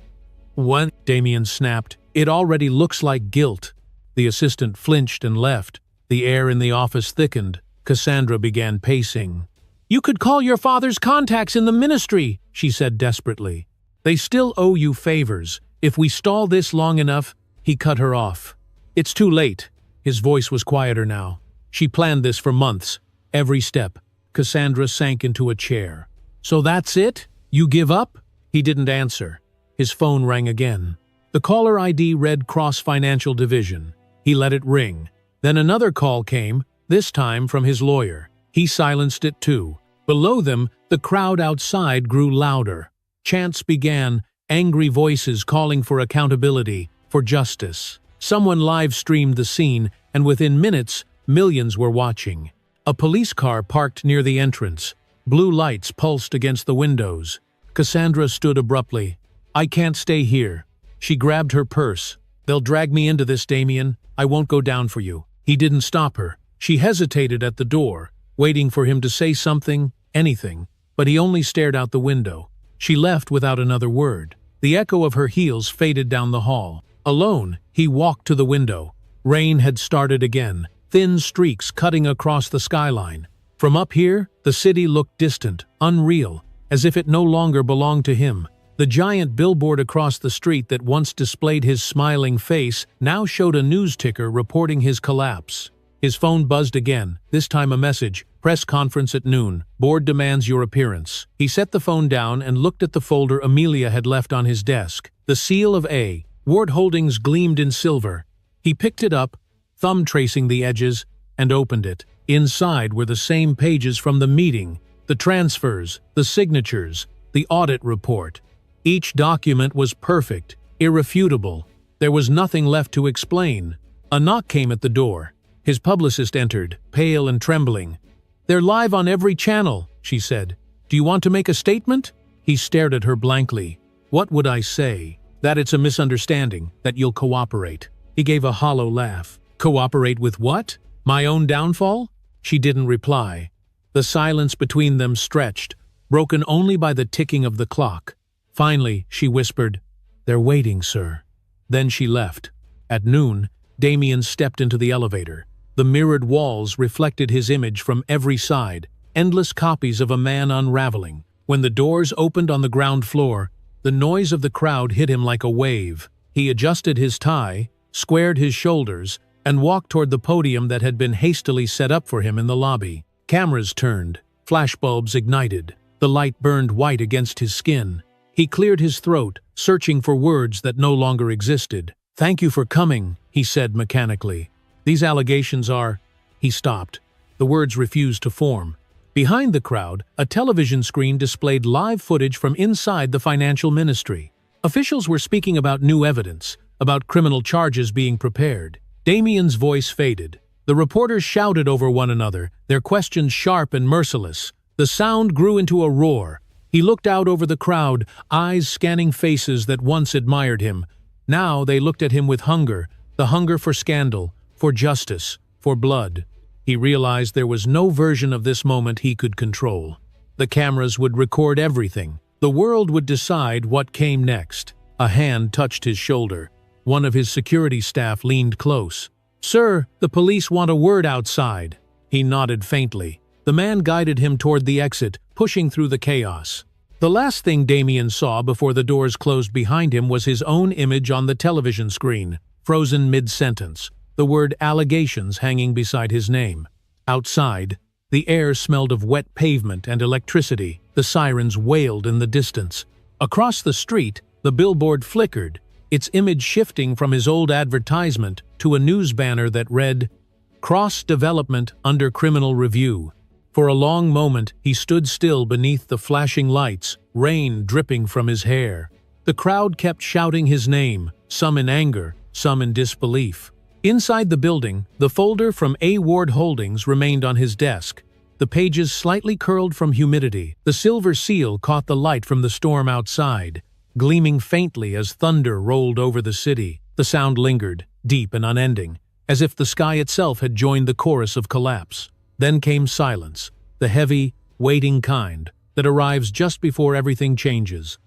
"What?" Damien snapped. "It already looks like guilt." The assistant flinched and left. The air in the office thickened. Cassandra began pacing. "You could call your father's contacts in the ministry," she said desperately. "They still owe you favors. If we stall this long enough—" He cut her off. "It's too late." His voice was quieter now. "She planned this for months. Every step." Cassandra sank into a chair. "So that's it? You give up?" He didn't answer. His phone rang again. The caller ID read Cross Financial Division. He let it ring. Then another call came, this time from his lawyer. He silenced it too. Below them, the crowd outside grew louder. Chants began, angry voices calling for accountability, for justice. Someone live-streamed the scene, and within minutes, millions were watching. A police car parked near the entrance. Blue lights pulsed against the windows. Cassandra stood abruptly. "I can't stay here." She grabbed her purse. "They'll drag me into this, Damien. I won't go down for you." He didn't stop her. She hesitated at the door, waiting for him to say something, anything, but he only stared out the window. She left without another word. The echo of her heels faded down the hall. Alone, he walked to the window. Rain had started again, thin streaks cutting across the skyline. From up here, the city looked distant, unreal, as if it no longer belonged to him. The giant billboard across the street that once displayed his smiling face now showed a news ticker reporting his collapse. His phone buzzed again, this time a message, "Press conference at noon. Board demands your appearance." He set the phone down and looked at the folder Amelia had left on his desk. The seal of A. Ward Holdings gleamed in silver. He picked it up, thumb tracing the edges, and opened it. Inside were the same pages from the meeting, the transfers, the signatures, the audit report. Each document was perfect, irrefutable. There was nothing left to explain. A knock came at the door. His publicist entered, pale and trembling. "They're live on every channel," she said. "Do you want to make a statement?" He stared at her blankly. "What would I say? That it's a misunderstanding, that you'll cooperate." He gave a hollow laugh. "Cooperate with what? My own downfall?" She didn't reply. The silence between them stretched, broken only by the ticking of the clock. Finally, she whispered, "They're waiting, sir." Then she left. At noon, Damien stepped into the elevator. The mirrored walls reflected his image from every side, endless copies of a man unraveling. When the doors opened on the ground floor, the noise of the crowd hit him like a wave. He adjusted his tie, squared his shoulders, and walked toward the podium that had been hastily set up for him in the lobby. Cameras turned, flashbulbs ignited. The light burned white against his skin. He cleared his throat, searching for words that no longer existed. "Thank you for coming," he said mechanically. "These allegations are—" He stopped. The words refused to form. Behind the crowd, a television screen displayed live footage from inside the financial ministry. Officials were speaking about new evidence, about criminal charges being prepared. Damien's voice faded. The reporters shouted over one another, their questions sharp and merciless. The sound grew into a roar. He looked out over the crowd, eyes scanning faces that once admired him. Now they looked at him with hunger, the hunger for scandal, for justice, for blood. He realized there was no version of this moment he could control. The cameras would record everything. The world would decide what came next. A hand touched his shoulder. One of his security staff leaned close. "Sir, the police want a word outside." He nodded faintly. The man guided him toward the exit, pushing through the chaos. The last thing Damien saw before the doors closed behind him was his own image on the television screen, frozen mid-sentence, the word allegations hanging beside his name. Outside, the air smelled of wet pavement and electricity. The sirens wailed in the distance. Across the street, the billboard flickered, its image shifting from his old advertisement to a news banner that read, "Cross Development Under Criminal Review." For a long moment, he stood still beneath the flashing lights, rain dripping from his hair. The crowd kept shouting his name, some in anger, some in disbelief. Inside the building, the folder from A. Ward Holdings remained on his desk. The pages slightly curled from humidity. The silver seal caught the light from the storm outside, gleaming faintly as thunder rolled over the city. The sound lingered, deep and unending, as if the sky itself had joined the chorus of collapse. Then came silence, the heavy, waiting kind that arrives just before everything changes.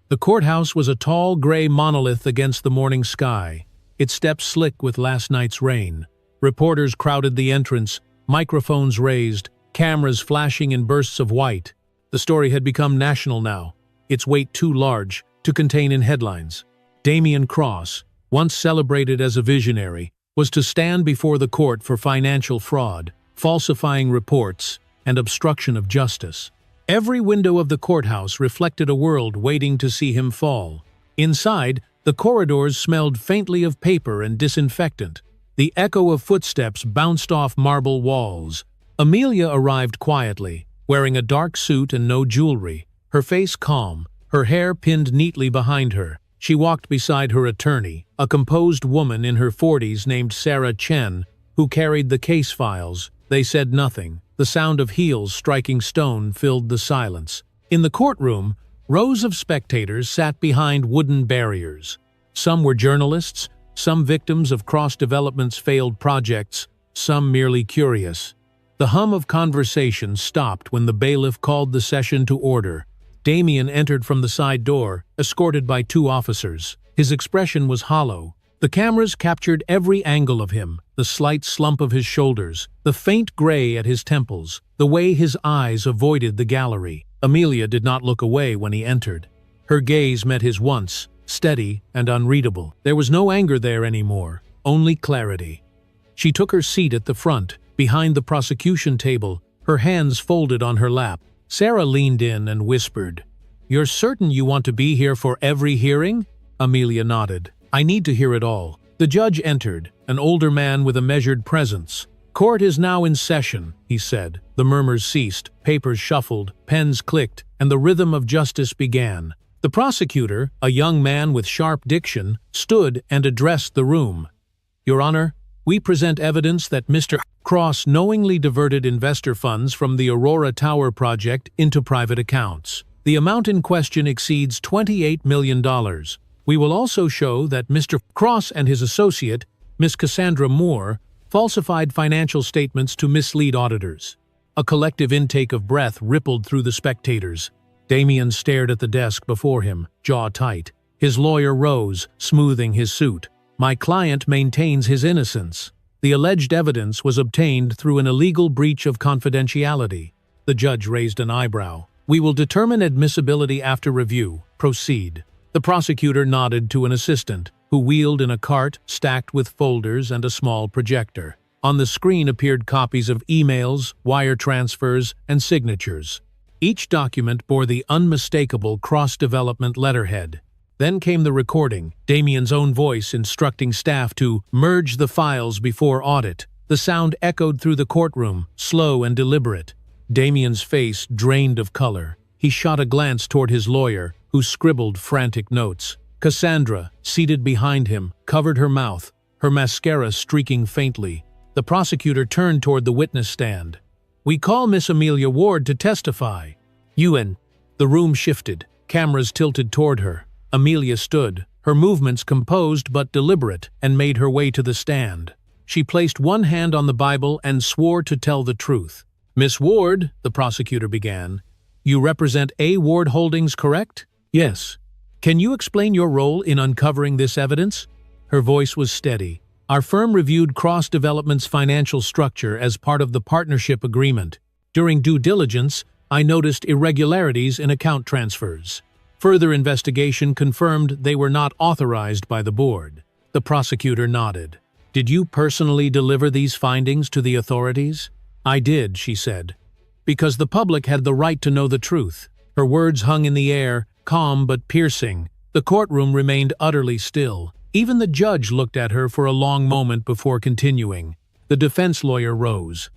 The courthouse was a tall gray monolith against the morning sky, its steps slick with last night's rain. Reporters crowded the entrance, microphones raised, cameras flashing in bursts of white. The story had become national now, its weight too large to contain in headlines. Damien Cross, once celebrated as a visionary, was to stand before the court for financial fraud, falsifying reports, and obstruction of justice. Every window of the courthouse reflected a world waiting to see him fall. Inside, the corridors smelled faintly of paper and disinfectant. The echo of footsteps bounced off marble walls. Amelia arrived quietly, wearing a dark suit and no jewelry, her face calm, her hair pinned neatly behind her. She walked beside her attorney, a composed woman in her 40s named Sarah Chen, who carried the case files. They said nothing. The sound of heels striking stone filled the silence. In the courtroom, rows of spectators sat behind wooden barriers. Some were journalists, some victims of Cross Development's failed projects, some merely curious. The hum of conversation stopped when the bailiff called the session to order. Damien entered from the side door, escorted by 2 officers. His expression was hollow. The cameras captured every angle of him, the slight slump of his shoulders, the faint gray at his temples, the way his eyes avoided the gallery. Amelia did not look away when he entered. Her gaze met his once, steady and unreadable. There was no anger there anymore, only clarity. She took her seat at the front, behind the prosecution table, her hands folded on her lap. Sarah leaned in and whispered, "You're certain you want to be here for every hearing?" Amelia nodded. "I need to hear it all." The judge entered, an older man with a measured presence. "Court is now in session," he said. The murmurs ceased, papers shuffled, pens clicked, and the rhythm of justice began. The prosecutor, a young man with sharp diction, stood and addressed the room. "Your Honor, we present evidence that Mr. Cross knowingly diverted investor funds from the Aurora Tower project into private accounts. The amount in question exceeds $28 million. We will also show that Mr. Cross and his associate, Miss Cassandra Moore, falsified financial statements to mislead auditors." A collective intake of breath rippled through the spectators. Damien stared at the desk before him, jaw tight. His lawyer rose, smoothing his suit. "My client maintains his innocence. The alleged evidence was obtained through an illegal breach of confidentiality." The judge raised an eyebrow. "We will determine admissibility after review. Proceed." The prosecutor nodded to an assistant, who wheeled in a cart stacked with folders and a small projector. On the screen appeared copies of emails, wire transfers, and signatures. Each document bore the unmistakable cross-development letterhead. Then came the recording, Damien's own voice instructing staff to merge the files before audit. The sound echoed through the courtroom, slow and deliberate. Damien's face drained of color. He shot a glance toward his lawyer, who scribbled frantic notes. Cassandra, seated behind him, covered her mouth, her mascara streaking faintly. The prosecutor turned toward the witness stand. "We call Miss Amelia Ward to testify." "Ewan." The room shifted, cameras tilted toward her. Amelia stood, her movements composed but deliberate, and made her way to the stand. She placed one hand on the Bible and swore to tell the truth. "Miss Ward," the prosecutor began, "you represent A. Ward Holdings, correct?" "Yes." "Can you explain your role in uncovering this evidence?" Her voice was steady. "Our firm reviewed Cross Development's financial structure as part of the partnership agreement. During due diligence, I noticed irregularities in account transfers. Further investigation confirmed they were not authorized by the board." The prosecutor nodded. "Did you personally deliver these findings to the authorities?" "I did," she said, "because the public had the right to know the truth." Her words hung in the air, calm but piercing. The courtroom remained utterly still. Even the judge looked at her for a long moment before continuing. The defense lawyer rose.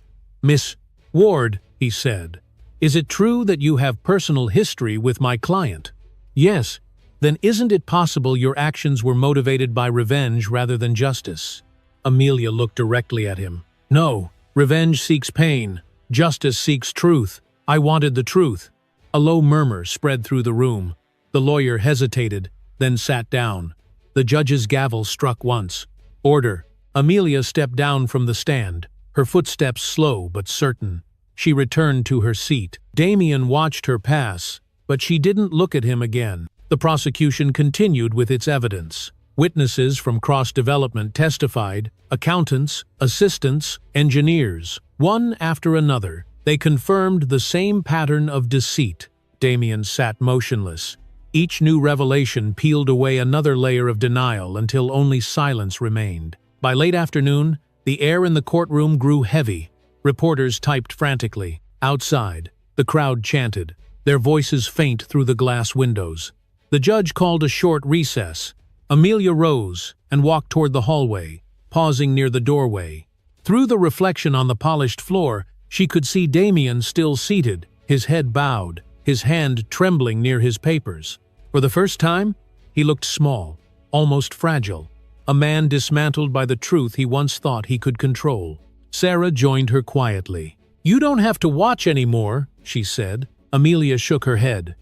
"Miss Ward," he said, "is it true that you have personal history with my client?" "Yes." "Then isn't it possible your actions were motivated by revenge rather than justice?" Amelia looked directly at him. "No. Revenge seeks pain. Justice seeks truth. I wanted the truth." A low murmur spread through the room. The lawyer hesitated, then sat down. The judge's gavel struck once. "Order." Amelia stepped down from the stand, her footsteps slow but certain. She returned to her seat. Damien watched her pass, but she didn't look at him again. The prosecution continued with its evidence. Witnesses from Cross Development testified, accountants, assistants, engineers. One after another, they confirmed the same pattern of deceit. Damien sat motionless. Each new revelation peeled away another layer of denial until only silence remained. By late afternoon, the air in the courtroom grew heavy. Reporters typed frantically. Outside, the crowd chanted, their voices faint through the glass windows. The judge called a short recess. Amelia rose and walked toward the hallway, pausing near the doorway. Through the reflection on the polished floor, she could see Damien still seated, his head bowed, his hand trembling near his papers. For the first time, he looked small, almost fragile, a man dismantled by the truth he once thought he could control. Sarah joined her quietly. "You don't have to watch anymore," she said. Amelia shook her head.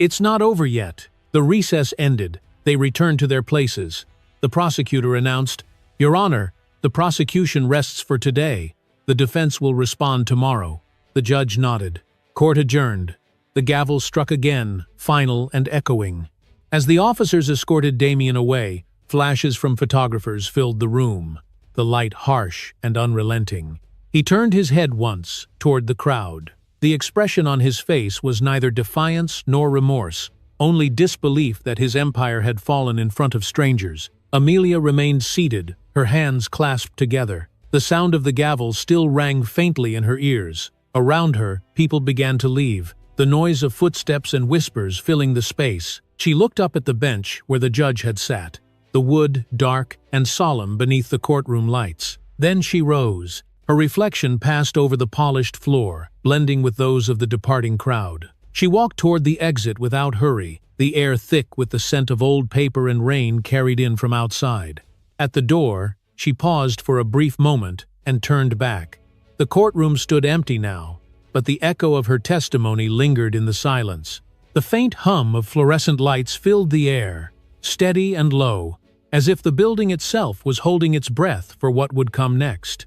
"It's not over yet." The recess ended. They returned to their places. The prosecutor announced, "Your Honor, the prosecution rests for today. The defense will respond tomorrow." The judge nodded. Court adjourned. The gavel struck again, final and echoing. As the officers escorted Damien away, flashes from photographers filled the room, the light harsh and unrelenting. He turned his head once, toward the crowd. The expression on his face was neither defiance nor remorse, only disbelief that his empire had fallen in front of strangers. Amelia remained seated, her hands clasped together. The sound of the gavel still rang faintly in her ears. Around her, people began to leave, the noise of footsteps and whispers filling the space. She looked up at the bench where the judge had sat, the wood dark and solemn beneath the courtroom lights. Then she rose. Her reflection passed over the polished floor, blending with those of the departing crowd. She walked toward the exit without hurry, the air thick with the scent of old paper and rain carried in from outside. At the door, she paused for a brief moment and turned back. The courtroom stood empty now, but the echo of her testimony lingered in the silence. The faint hum of fluorescent lights filled the air, steady and low, as if the building itself was holding its breath for what would come next.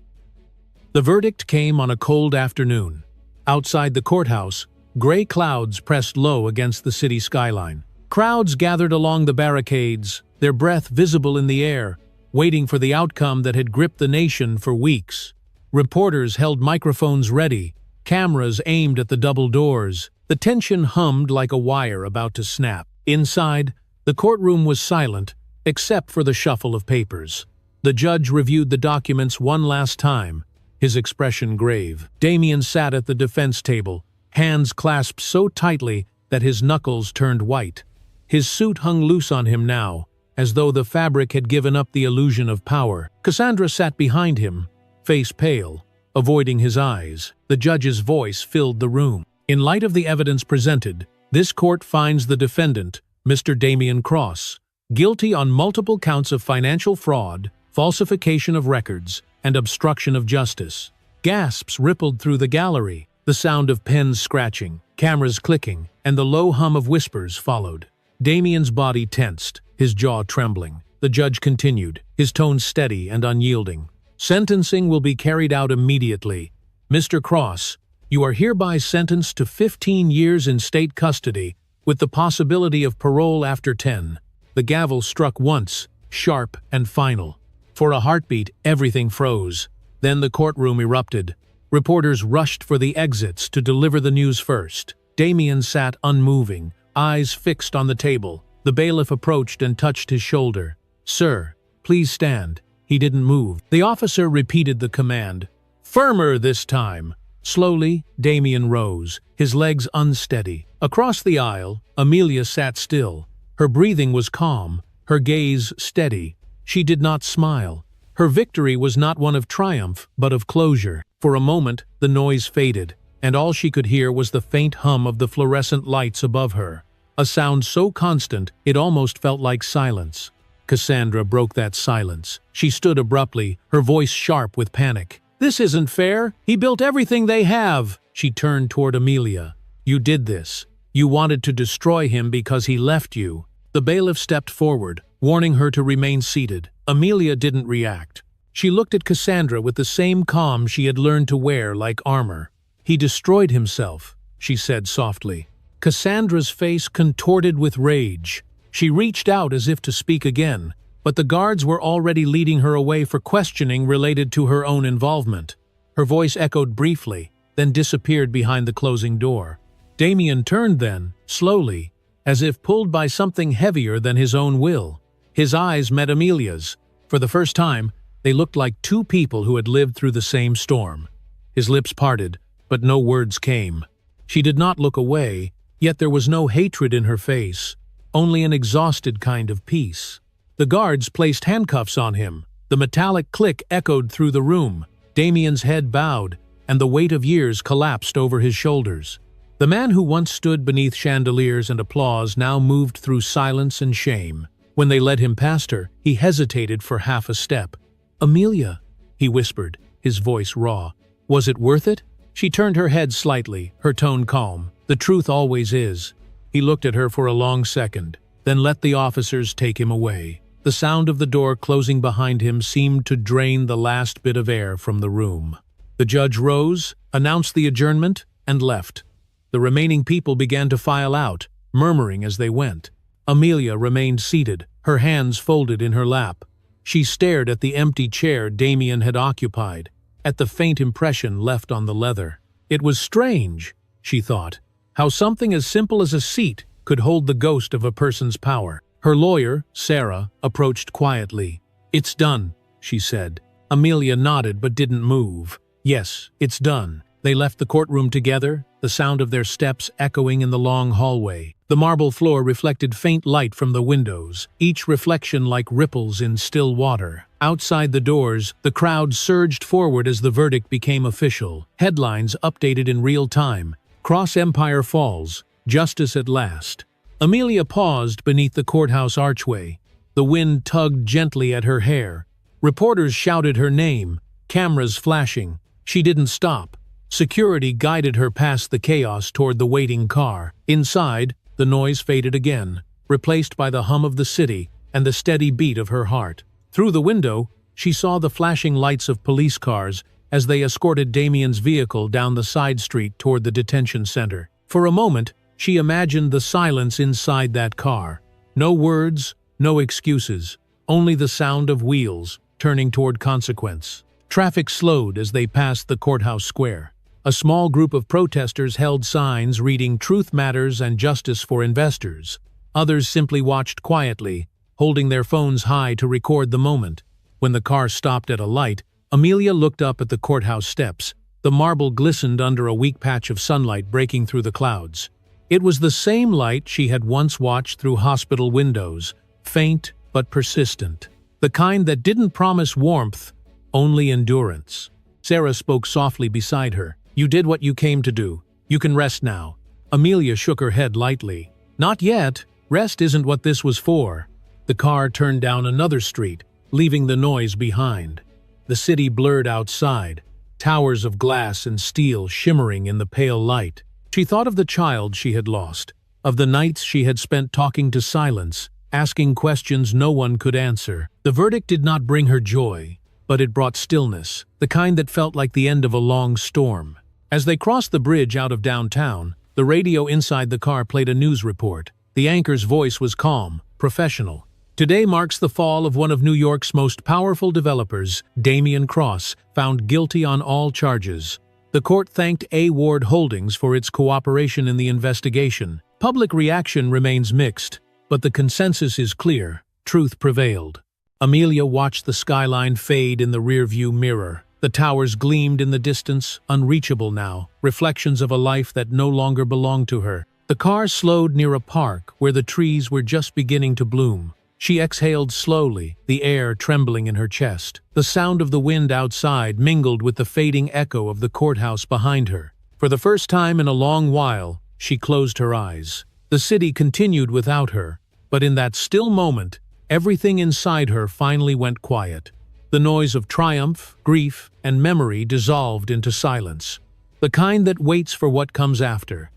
The verdict came on a cold afternoon. Outside the courthouse, gray clouds pressed low against the city skyline. Crowds gathered along the barricades, their breath visible in the air, waiting for the outcome that had gripped the nation for weeks. Reporters held microphones ready, cameras aimed at the double doors. The tension hummed like a wire about to snap. Inside, the courtroom was silent, except for the shuffle of papers. The judge reviewed the documents one last time, his expression grave. Damien sat at the defense table, hands clasped so tightly that his knuckles turned white. His suit hung loose on him now, as though the fabric had given up the illusion of power. Cassandra sat behind him, face pale, avoiding his eyes. The judge's voice filled the room. In light of the evidence presented, this court finds the defendant, Mr. Damien Cross, guilty on multiple counts of financial fraud, falsification of records, and obstruction of justice. Gasps rippled through the gallery. The sound of pens scratching, cameras clicking, and the low hum of whispers followed. Damien's body tensed, his jaw trembling. The judge continued, his tone steady and unyielding. Sentencing will be carried out immediately. Mr. Cross, you are hereby sentenced to 15 years in state custody, with the possibility of parole after 10. The gavel struck once, sharp and final. For a heartbeat, everything froze. Then the courtroom erupted. Reporters rushed for the exits to deliver the news first. Damien sat unmoving, eyes fixed on the table. The bailiff approached and touched his shoulder. "Sir, please stand." He didn't move. The officer repeated the command. "Firmer this time." Slowly, Damien rose, his legs unsteady. Across the aisle, Amelia sat still. Her breathing was calm, her gaze steady. She did not smile. Her victory was not one of triumph, but of closure. For a moment, the noise faded, and all she could hear was the faint hum of the fluorescent lights above her. A sound so constant, it almost felt like silence. Cassandra broke that silence. She stood abruptly, her voice sharp with panic. "This isn't fair. He built everything they have." She turned toward Amelia. "You did this. You wanted to destroy him because he left you." The bailiff stepped forward, warning her to remain seated. Amelia didn't react. She looked at Cassandra with the same calm she had learned to wear like armor. "He destroyed himself," she said softly. Cassandra's face contorted with rage. She reached out as if to speak again, but the guards were already leading her away for questioning related to her own involvement. Her voice echoed briefly, then disappeared behind the closing door. Damien turned then, slowly, as if pulled by something heavier than his own will. His eyes met Amelia's. For the first time, they looked like two people who had lived through the same storm. His lips parted, but no words came. She did not look away, yet there was no hatred in her face, only an exhausted kind of peace. The guards placed handcuffs on him. The metallic click echoed through the room. Damien's head bowed, and the weight of years collapsed over his shoulders. The man who once stood beneath chandeliers and applause now moved through silence and shame. When they led him past her, he hesitated for half a step. "Amelia," he whispered, his voice raw. "Was it worth it?" She turned her head slightly, her tone calm. "The truth always is." He looked at her for a long second, then let the officers take him away. The sound of the door closing behind him seemed to drain the last bit of air from the room. The judge rose, announced the adjournment, and left. The remaining people began to file out, murmuring as they went. Amelia remained seated, her hands folded in her lap. She stared at the empty chair Damien had occupied, at the faint impression left on the leather. It was strange, she thought, how something as simple as a seat could hold the ghost of a person's power. Her lawyer, Sarah, approached quietly. "It's done," she said. Amelia nodded but didn't move. "Yes, it's done." They left the courtroom together, the sound of their steps echoing in the long hallway. The marble floor reflected faint light from the windows, each reflection like ripples in still water. Outside the doors, the crowd surged forward as the verdict became official. Headlines updated in real time. "Cross Empire falls. Justice at last." Amelia paused beneath the courthouse archway. The wind tugged gently at her hair. Reporters shouted her name, cameras flashing. She didn't stop. Security guided her past the chaos toward the waiting car. Inside, the noise faded again, replaced by the hum of the city and the steady beat of her heart. Through the window, she saw the flashing lights of police cars as they escorted Damien's vehicle down the side street toward the detention center. For a moment, she imagined the silence inside that car. No words, no excuses, only the sound of wheels turning toward consequence. Traffic slowed as they passed the courthouse square. A small group of protesters held signs reading "Truth Matters" and "Justice for Investors." Others simply watched quietly, holding their phones high to record the moment. When the car stopped at a light, Amelia looked up at the courthouse steps. The marble glistened under a weak patch of sunlight breaking through the clouds. It was the same light she had once watched through hospital windows, faint but persistent. The kind that didn't promise warmth, only endurance. Sarah spoke softly beside her. "You did what you came to do. You can rest now." Amelia shook her head lightly. "Not yet. Rest isn't what this was for." The car turned down another street, leaving the noise behind. The city blurred outside, towers of glass and steel shimmering in the pale light. She thought of the child she had lost, of the nights she had spent talking to silence, asking questions no one could answer. The verdict did not bring her joy, but it brought stillness, the kind that felt like the end of a long storm. As they crossed the bridge out of downtown, the radio inside the car played a news report. The anchor's voice was calm, professional. "Today marks the fall of one of New York's most powerful developers, Damien Cross, found guilty on all charges. The court thanked A. Ward Holdings for its cooperation in the investigation. Public reaction remains mixed, but the consensus is clear. Truth prevailed." Amelia watched the skyline fade in the rearview mirror. The towers gleamed in the distance, unreachable now, reflections of a life that no longer belonged to her. The car slowed near a park where the trees were just beginning to bloom. She exhaled slowly, the air trembling in her chest. The sound of the wind outside mingled with the fading echo of the courthouse behind her. For the first time in a long while, she closed her eyes. The city continued without her, but in that still moment, everything inside her finally went quiet. The noise of triumph, grief, and memory dissolved into silence, the kind that waits for what comes after.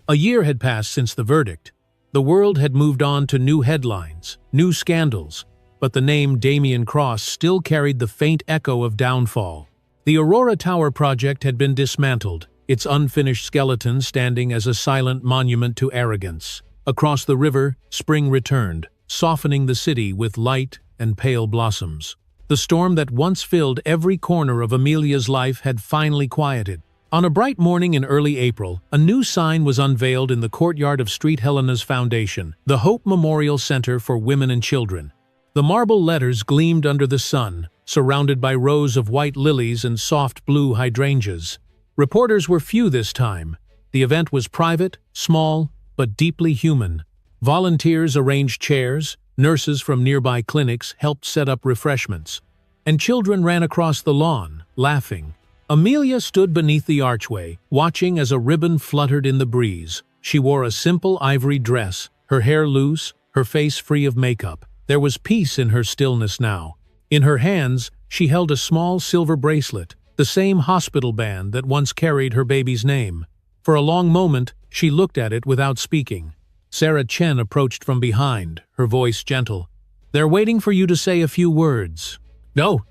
A year had passed since the verdict. The world had moved on to new headlines, new scandals, but the name Damien Cross still carried the faint echo of downfall. The Aurora Tower project had been dismantled, its unfinished skeleton standing as a silent monument to arrogance. Across the river, spring returned, softening the city with light and pale blossoms. The storm that once filled every corner of Amelia's life had finally quieted. On a bright morning in early April, a new sign was unveiled in the courtyard of Street Helena's Foundation, the Hope Memorial Center for Women and Children. The marble letters gleamed under the sun, surrounded by rows of white lilies and soft blue hydrangeas. Reporters were few this time. The event was private, small, but deeply human. Volunteers arranged chairs, nurses from nearby clinics helped set up refreshments, and children ran across the lawn, laughing. Amelia stood beneath the archway, watching as a ribbon fluttered in the breeze. She wore a simple ivory dress, her hair loose, her face free of makeup. There was peace in her stillness now. In her hands, she held a small silver bracelet, the same hospital band that once carried her baby's name. For a long moment, she looked at it without speaking. Sarah Chen approached from behind, her voice gentle. "They're waiting for you to say a few words." "No."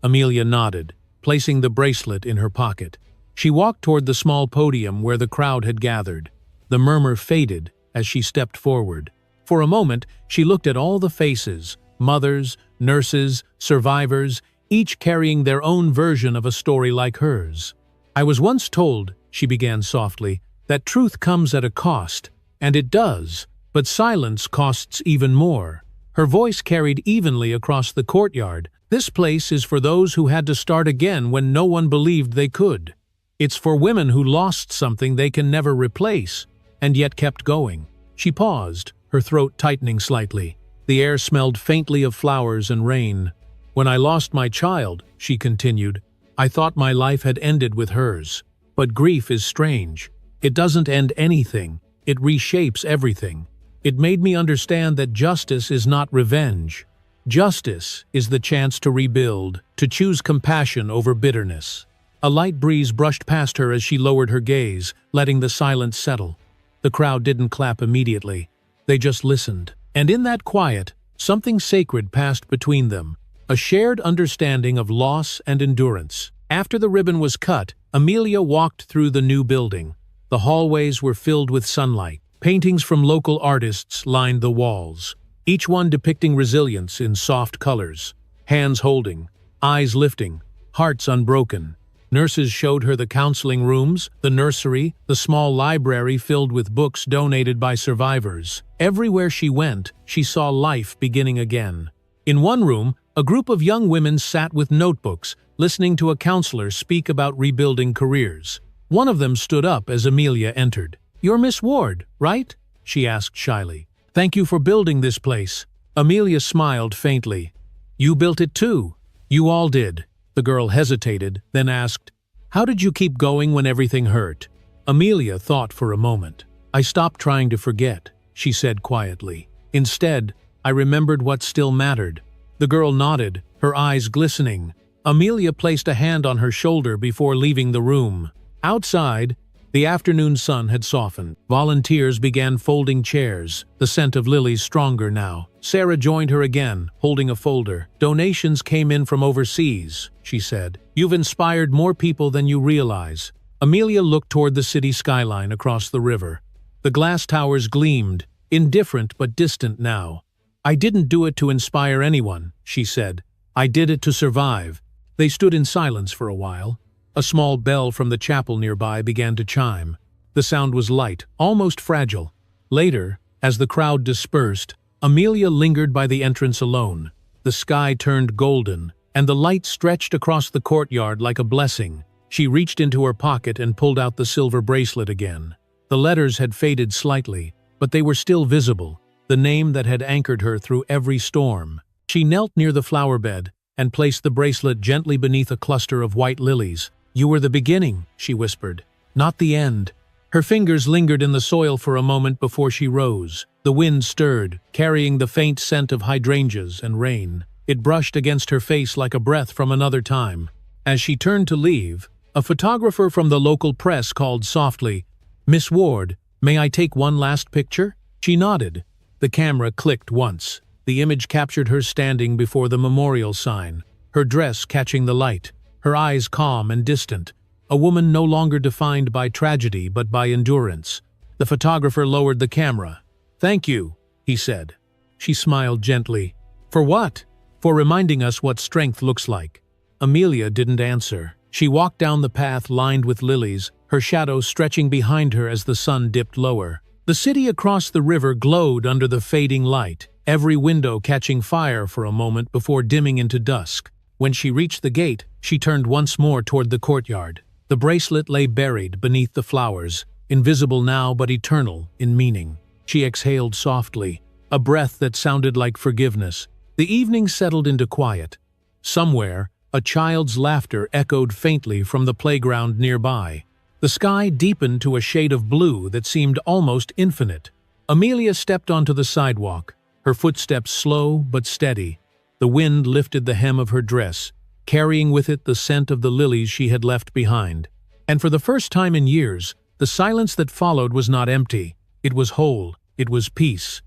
Amelia nodded, placing the bracelet in her pocket. She walked toward the small podium where the crowd had gathered. The murmur faded as she stepped forward. For a moment, she looked at all the faces, mothers, nurses, survivors, each carrying their own version of a story like hers. "I was once told," she began softly, "that truth comes at a cost, and it does, but silence costs even more." Her voice carried evenly across the courtyard. "This place is for those who had to start again when no one believed they could. It's for women who lost something they can never replace, and yet kept going." She paused, her throat tightening slightly. The air smelled faintly of flowers and rain. "When I lost my child," she continued, "I thought my life had ended with hers. But grief is strange. It doesn't end anything. It reshapes everything. It made me understand that justice is not revenge. Justice is the chance to rebuild, to choose compassion over bitterness." A light breeze brushed past her as she lowered her gaze, letting the silence settle. The crowd didn't clap immediately. They just listened. And in that quiet, something sacred passed between them, a shared understanding of loss and endurance. After the ribbon was cut, Amelia walked through the new building. The hallways were filled with sunlight. Paintings from local artists lined the walls, each one depicting resilience in soft colors. Hands holding, eyes lifting, hearts unbroken. Nurses showed her the counseling rooms, the nursery, the small library filled with books donated by survivors. Everywhere she went, she saw life beginning again. In one room, a group of young women sat with notebooks, listening to a counselor speak about rebuilding careers. One of them stood up as Amelia entered. "You're Miss Ward, right?" she asked shyly. "Thank you for building this place." Amelia smiled faintly. "You built it too." "You all did." The girl hesitated, then asked, "How did you keep going when everything hurt?" Amelia thought for a moment. "I stopped trying to forget," she said quietly. "Instead, I remembered what still mattered." The girl nodded, her eyes glistening. Amelia placed a hand on her shoulder before leaving the room. Outside, the afternoon sun had softened. Volunteers began folding chairs, the scent of lilies stronger now. Sarah joined her again, holding a folder. "Donations came in from overseas," she said. "You've inspired more people than you realize." Amelia looked toward the city skyline across the river. The glass towers gleamed, indifferent but distant now. "I didn't do it to inspire anyone," she said. "I did it to survive." They stood in silence for a while. A small bell from the chapel nearby began to chime. The sound was light, almost fragile. Later, as the crowd dispersed, Amelia lingered by the entrance alone. The sky turned golden, and the light stretched across the courtyard like a blessing. She reached into her pocket and pulled out the silver bracelet again. The letters had faded slightly, but they were still visible, the name that had anchored her through every storm. She knelt near the flower bed and placed the bracelet gently beneath a cluster of white lilies. "You were the beginning," she whispered, "not the end." Her fingers lingered in the soil for a moment before she rose. The wind stirred, carrying the faint scent of hydrangeas and rain. It brushed against her face like a breath from another time. As she turned to leave, a photographer from the local press called softly, "Miss Ward, may I take one last picture?" She nodded. The camera clicked once. The image captured her standing before the memorial sign, her dress catching the light, her eyes calm and distant, a woman no longer defined by tragedy but by endurance. The photographer lowered the camera. "Thank you," he said. She smiled gently. "For what?" "For reminding us what strength looks like." Amelia didn't answer. She walked down the path lined with lilies, her shadow stretching behind her as the sun dipped lower. The city across the river glowed under the fading light, every window catching fire for a moment before dimming into dusk. When she reached the gate, she turned once more toward the courtyard. The bracelet lay buried beneath the flowers, invisible now but eternal in meaning. She exhaled softly, a breath that sounded like forgiveness. The evening settled into quiet. Somewhere, a child's laughter echoed faintly from the playground nearby. The sky deepened to a shade of blue that seemed almost infinite. Amelia stepped onto the sidewalk, her footsteps slow but steady. The wind lifted the hem of her dress, carrying with it the scent of the lilies she had left behind. And for the first time in years, the silence that followed was not empty. It was whole. It was peace.